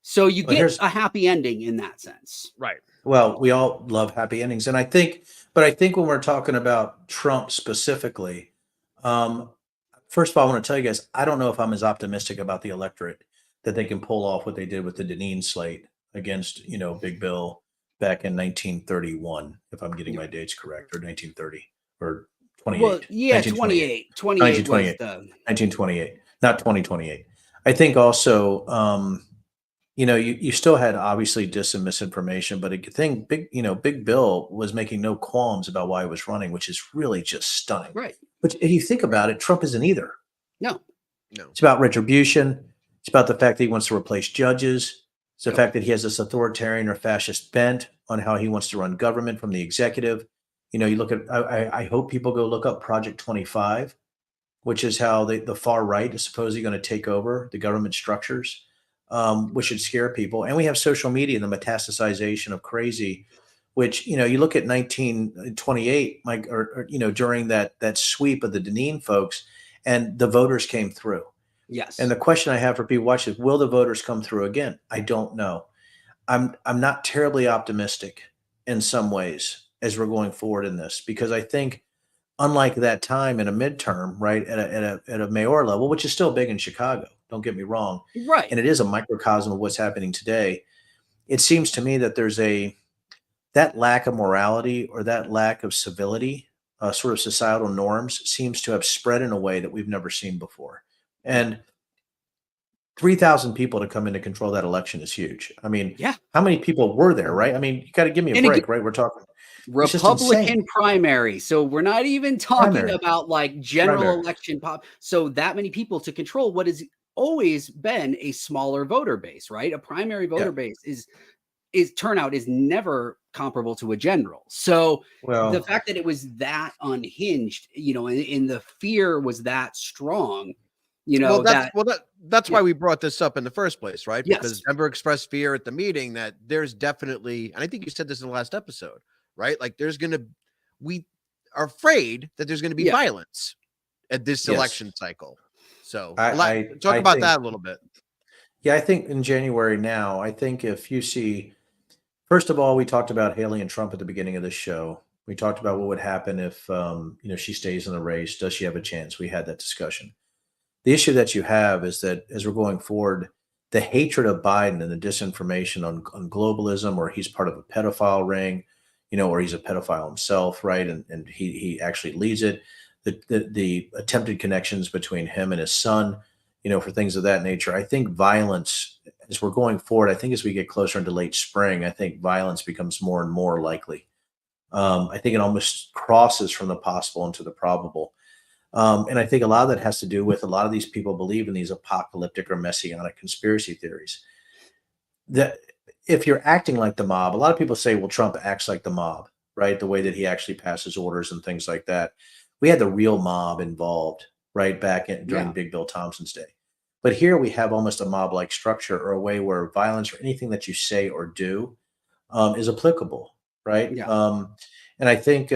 So you get a happy ending in that sense. Right. Well, we all love happy endings. And I think when we're talking about Trump specifically, Um, First of all, I want to tell you guys, I don't know if I'm as optimistic about the electorate that they can pull off what they did with the Deneen slate against, Big Bill back in 1931, if I'm getting my dates correct, or 1930 or Well, 28, yeah, 1928, 28. 28 was 1928, the 1928, not 2028. I think also, you still had obviously dis and misinformation, but a thing, Big Bill was making no qualms about why he was running, which is really just stunning. right. But if you think about it, Trump isn't either. No. No. It's about retribution. It's about the fact that he wants to replace judges. It's the Yep. fact that he has this authoritarian or fascist bent on how he wants to run government from the executive. You look at, I hope people go look up Project 25, which is how the far right is supposedly going to take over the government structures, which should scare people. And we have social media and the metastasization of crazy, which, you look at 1928, Mike, during that sweep of the Deneen folks, and the voters came through. Yes. And the question I have for people watching is, will the voters come through again? I don't know. I'm not terribly optimistic in some ways as we're going forward in this, because I think, unlike that time in a midterm, right, at a mayor level, which is still big in Chicago, don't get me wrong, Right. and it is a microcosm of what's happening today. It seems to me that there's that lack of morality or that lack of civility, sort of societal norms, seems to have spread in a way that we've never seen before. And 3,000 people to come in to control that election is huge. I mean, Yeah. how many people were there, right? I mean, you got to give me a And break, right? We're talking it's just Republican insane. primary. So we're not even talking Primary. about like general Primary. election pop. So that many people to control what has always been a smaller voter base, right? A primary voter Yeah. base is turnout is never comparable to a general. So the Well, fact that it was that unhinged, and the fear was that strong, Well, that that's yeah. why we brought this up in the first place, right? Yes. Because Denver expressed fear at the meeting that there's definitely, and I think you said this in the last episode, right? Like we are afraid that there's gonna be Yeah. violence at this Yes. election cycle. So I talk I about think, that a little bit. yeah, I think in January now, I think if you see, first of all, we talked about Haley and Trump at the beginning of this show. We talked about what would happen if, she stays in the race. Does she have a chance? We had that discussion. The issue that you have is that as we're going forward, the hatred of Biden and the disinformation on globalism, or he's part of a pedophile ring, or he's a pedophile himself, right? And he actually leads it. The attempted connections between him and his son, for things of that nature. I think violence, as we're going forward, I think as we get closer into late spring, I think violence becomes more and more likely. I think it almost crosses from the possible into the probable. And I think a lot of that has to do with a lot of these people believe in these apocalyptic or messianic conspiracy theories. That if you're acting like the mob, a lot of people say, well, Trump acts like the mob, right? The way that he actually passes orders and things like that. We had the real mob involved, right, back during Yeah. Big Bill Thompson's day. But here we have almost a mob like structure, or a way where violence or anything that you say or do is applicable, right? Yeah. And I think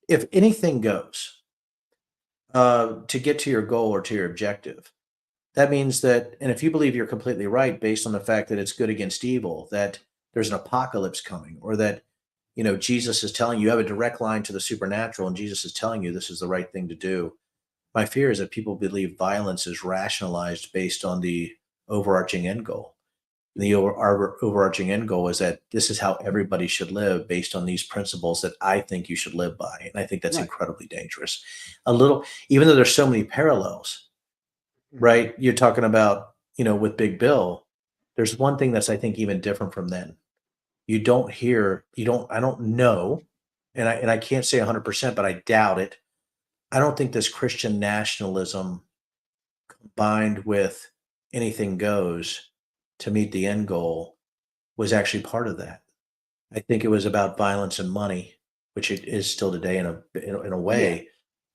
if anything goes, to get to your goal or to your objective, that means that, and if you believe you're completely right based on the fact that it's good against evil, that there's an apocalypse coming, or that, Jesus is telling you, you have a direct line to the supernatural, and Jesus is telling you this is the right thing to do. My fear is that people believe violence is rationalized based on the overarching end goal. The overarching end goal is that this is how everybody should live based on these principles that I think you should live by. And I think that's Right. incredibly dangerous. Even though there's so many parallels, right? You're talking about, with Big Bill, there's one thing that's, I think, even different from then. I don't know, and I can't say 100%, but I doubt it. I don't think this Christian nationalism combined with anything goes to meet the end goal was actually part of that. I think it was about violence and money, which it is still today in a way.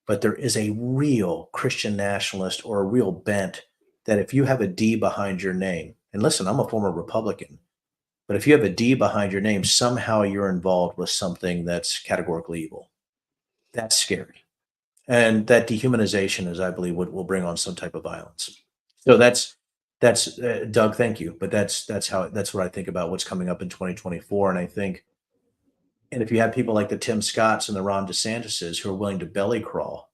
But there is a real Christian nationalist, or a real bent, that if you have a D behind your name, and listen, I'm a former Republican, but if you have a D behind your name, somehow you're involved with something that's categorically evil. That's scary. And that dehumanization is, I believe, what will bring on some type of violence. So that's Doug. Thank you, but that's what I think about what's coming up in 2024. And I think, and if you have people like the Tim Scotts and the Ron DeSantises who are willing to belly crawl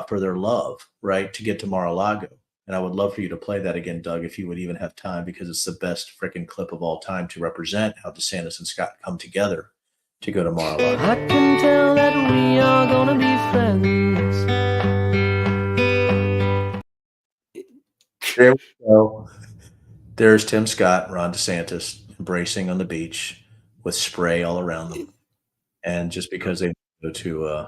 for their love, right, to get to Mar-a-Lago. And I would love for you to play that again, Doug, if you would even have time, because it's the best freaking clip of all time to represent how DeSantis and Scott come together to go to Mar-a-Lago. I can tell that we are gonna be friends. There we go. There's Tim Scott, Ron DeSantis embracing on the beach with spray all around them, and just because they go to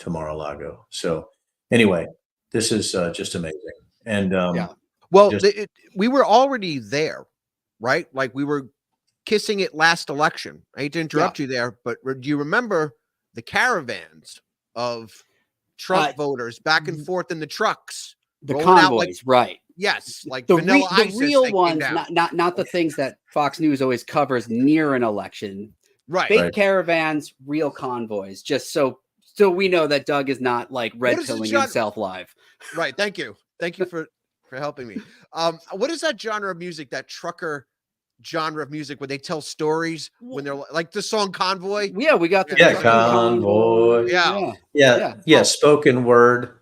Mar-a-Lago. So anyway, this is just amazing. And well, just- we were already there, right? Like we were kissing it last election. I hate to interrupt you there, but do you remember the caravans of Trump voters back and forth in the trucks? The rolling out convoys, right? Yes, like The, Vanilla the Isis real that came ones, down. not the things that Fox News always covers near an election. Right. Fake caravans, real convoys. Just so we know that Doug is not like red pilling himself live. Right. Thank you for helping me. What is that genre of music? That trucker genre of music where they tell stories when they're like the song Convoy? Yeah, we got the convoy. Yeah. Spoken word.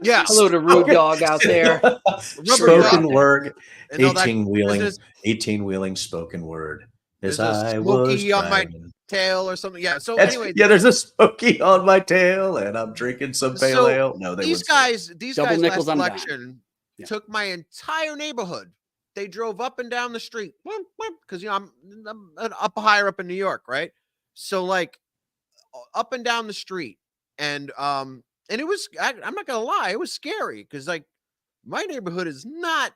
Yeah. Hello to Rude Dog out there. Spoken word. And all that 18-wheeling spoken word. There's As a I was smoky on my driving. tail or something. Yeah. So anyway, there's a smoky on my tail, and I'm drinking some pale ale. No, these guys Double last nickels on election took my entire neighborhood. They drove up and down the street because I'm up higher up in New York, right? So like up and down the street, and it was, I'm not gonna lie, it was scary because like my neighborhood is not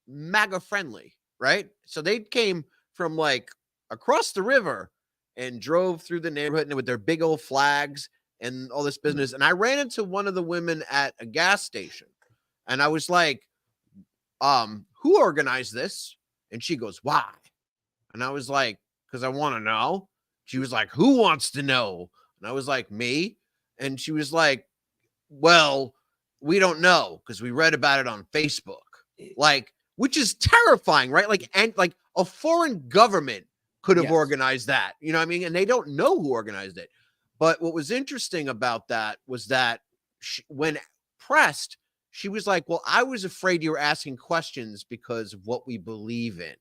MAGA friendly, right? So they came from like across the river and drove through the neighborhood with their big old flags and all this business. And I ran into one of the women at a gas station, and I was like, who organized this? And she goes, why? And I was like, because I want to know. She was like, who wants to know? And I was like, me. And she was like, well, we don't know because we read about it on Facebook. Like, which is terrifying, right? Like, and like a foreign government could have organized that, you know what I mean? And they don't know who organized it. But what was interesting about that was that when pressed, she was like, well, I was afraid you were asking questions because of what we believe in.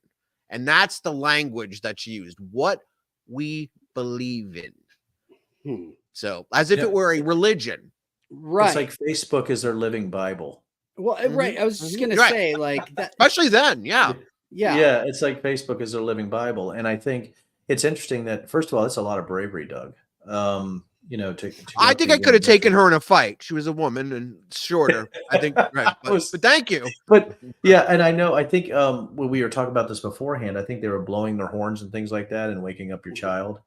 And that's the language that she used, what we believe in. So as if it were a religion. Right. It's like Facebook is their living Bible. Well, right. I was just going to say like that. Especially then. Yeah. It's like Facebook is their living Bible. And I think it's interesting that, first of all, it's a lot of bravery, Doug. I think I could have taken her in a fight. She was a woman and shorter. I think, right. But thank you. But yeah, and I think when we were talking about this beforehand, I think they were blowing their horns and things like that and waking up your child.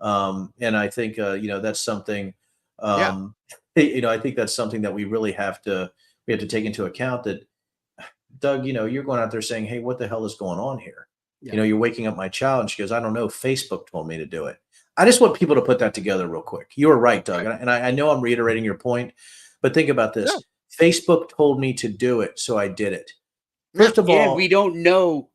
And I think that's something. I think that's something that we really have to take into account. That, Doug, you're going out there saying, "Hey, what the hell is going on here?" You're waking up my child, and she goes, "I don't know. Facebook told me to do it." I just want people to put that together real quick. You were right, Doug. And I know I'm reiterating your point, but think about this. Yeah. Facebook told me to do it, so I did it. First of all, we don't know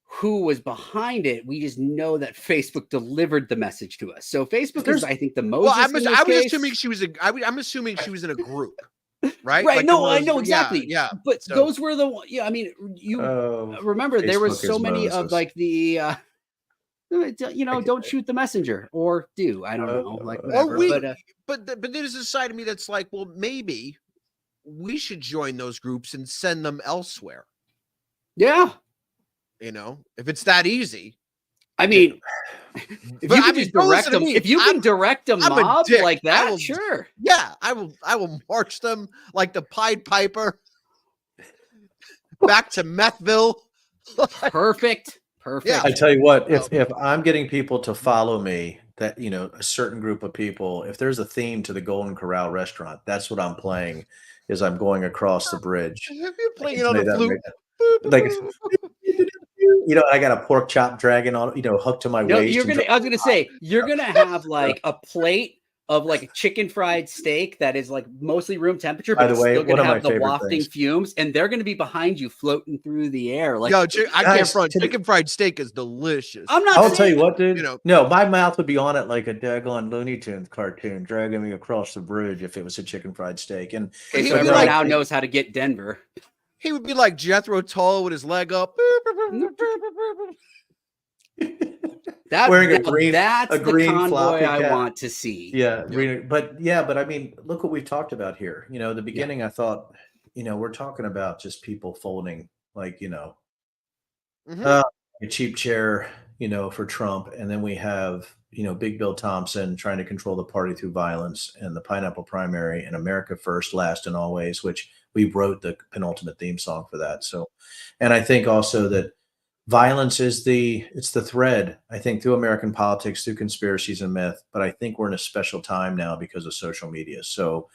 who was behind it. We just know that Facebook delivered the message to us. So Facebook is, I think, the most. Well, I'm assuming she was I'm assuming she was in a group. Right. Right. Like no, I know exactly. Yeah. But those were the, I mean, you remember there were so many of like the, don't shoot the messenger or do, I don't know, like whatever. But there's a side of me that's like, well, maybe we should join those groups and send them elsewhere. Yeah. If it's that easy. I mean, if you can just direct them, if you can direct a mob like that, sure. Yeah, I will march them like the Pied Piper back to Methville. Perfect. Yeah. I tell you what, if I'm getting people to follow me, that a certain group of people, if there's a theme to the Golden Corral restaurant, that's what I'm playing. Is I'm going across the bridge. If you're playing it on the flute, like. I got a pork chop dragging on, hooked to my waist. I was gonna say, you're gonna have like a plate of like a chicken fried steak that is like mostly room temperature, By but the it's way, still one gonna of my have the favorite wafting things. fumes, and they're gonna be behind you floating through the air. Like, Yo, I can't Guys, front. Chicken fried steak is delicious. I'm not I will tell saying you what, dude. You know- No, my mouth would be on it like a daggone Looney Tunes cartoon, dragging me across the bridge if it was a chicken fried steak. And okay, He so would be everyone like- now knows how to get Denver. He would be like Jethro Tull with his leg up. wearing a green, that's a the green convoy floppy I cap. want to see. Yeah, Yep. but I mean, look what we've talked about here. The beginning, I thought, we're talking about just people folding, like, Mhm. a cheap chair, for Trump, and then we have, Big Bill Thompson trying to control the party through violence, and the pineapple primary, and America First, last and always, which we wrote the penultimate theme song for that. So, and I think also that violence is it's the thread, I think, through American politics, through conspiracies and myth. But I think we're in a special time now because of social media. So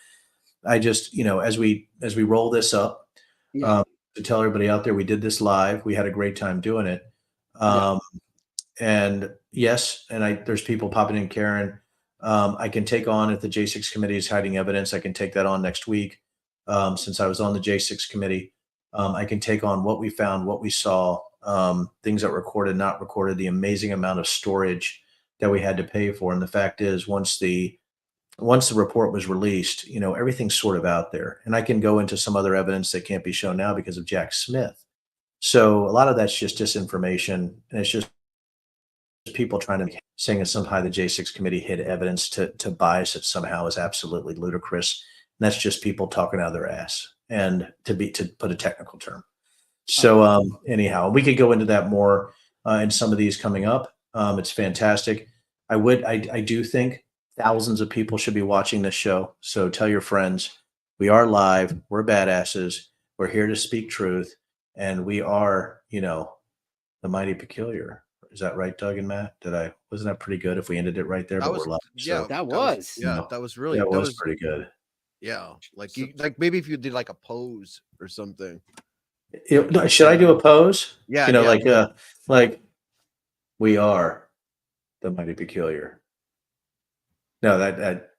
I just, as we roll this up, Yeah. to tell everybody out there, we did this live. We had a great time doing it. And yes, and there's people popping in, Karen. I can take on, if the J6 committee is hiding evidence, I can take that on next week. Since I was on the J6 committee, I can take on what we found, what we saw, things that were recorded, not recorded, the amazing amount of storage that we had to pay for. And the fact is, once the report was released, everything's sort of out there. And I can go into some other evidence that can't be shown now because of Jack Smith. So a lot of that's just disinformation, and it's just people trying to saying that somehow the J6 committee hid evidence to bias it somehow is absolutely ludicrous. And that's just people talking out of their ass, and to put a technical term. So anyhow, we could go into that more in some of these coming up. It's fantastic. I do think thousands of people should be watching this show. So tell your friends, we are live. We're badasses. We're here to speak truth. And we are, the mighty peculiar. Is that right, Doug and Matt? Wasn't that pretty good if we ended it right there? That But was- we're live. yeah, So That was. that was really that was pretty good. Yeah, like maybe if you did like a pose or something. Should I do a pose? Yeah, like we are the mighty peculiar. No, that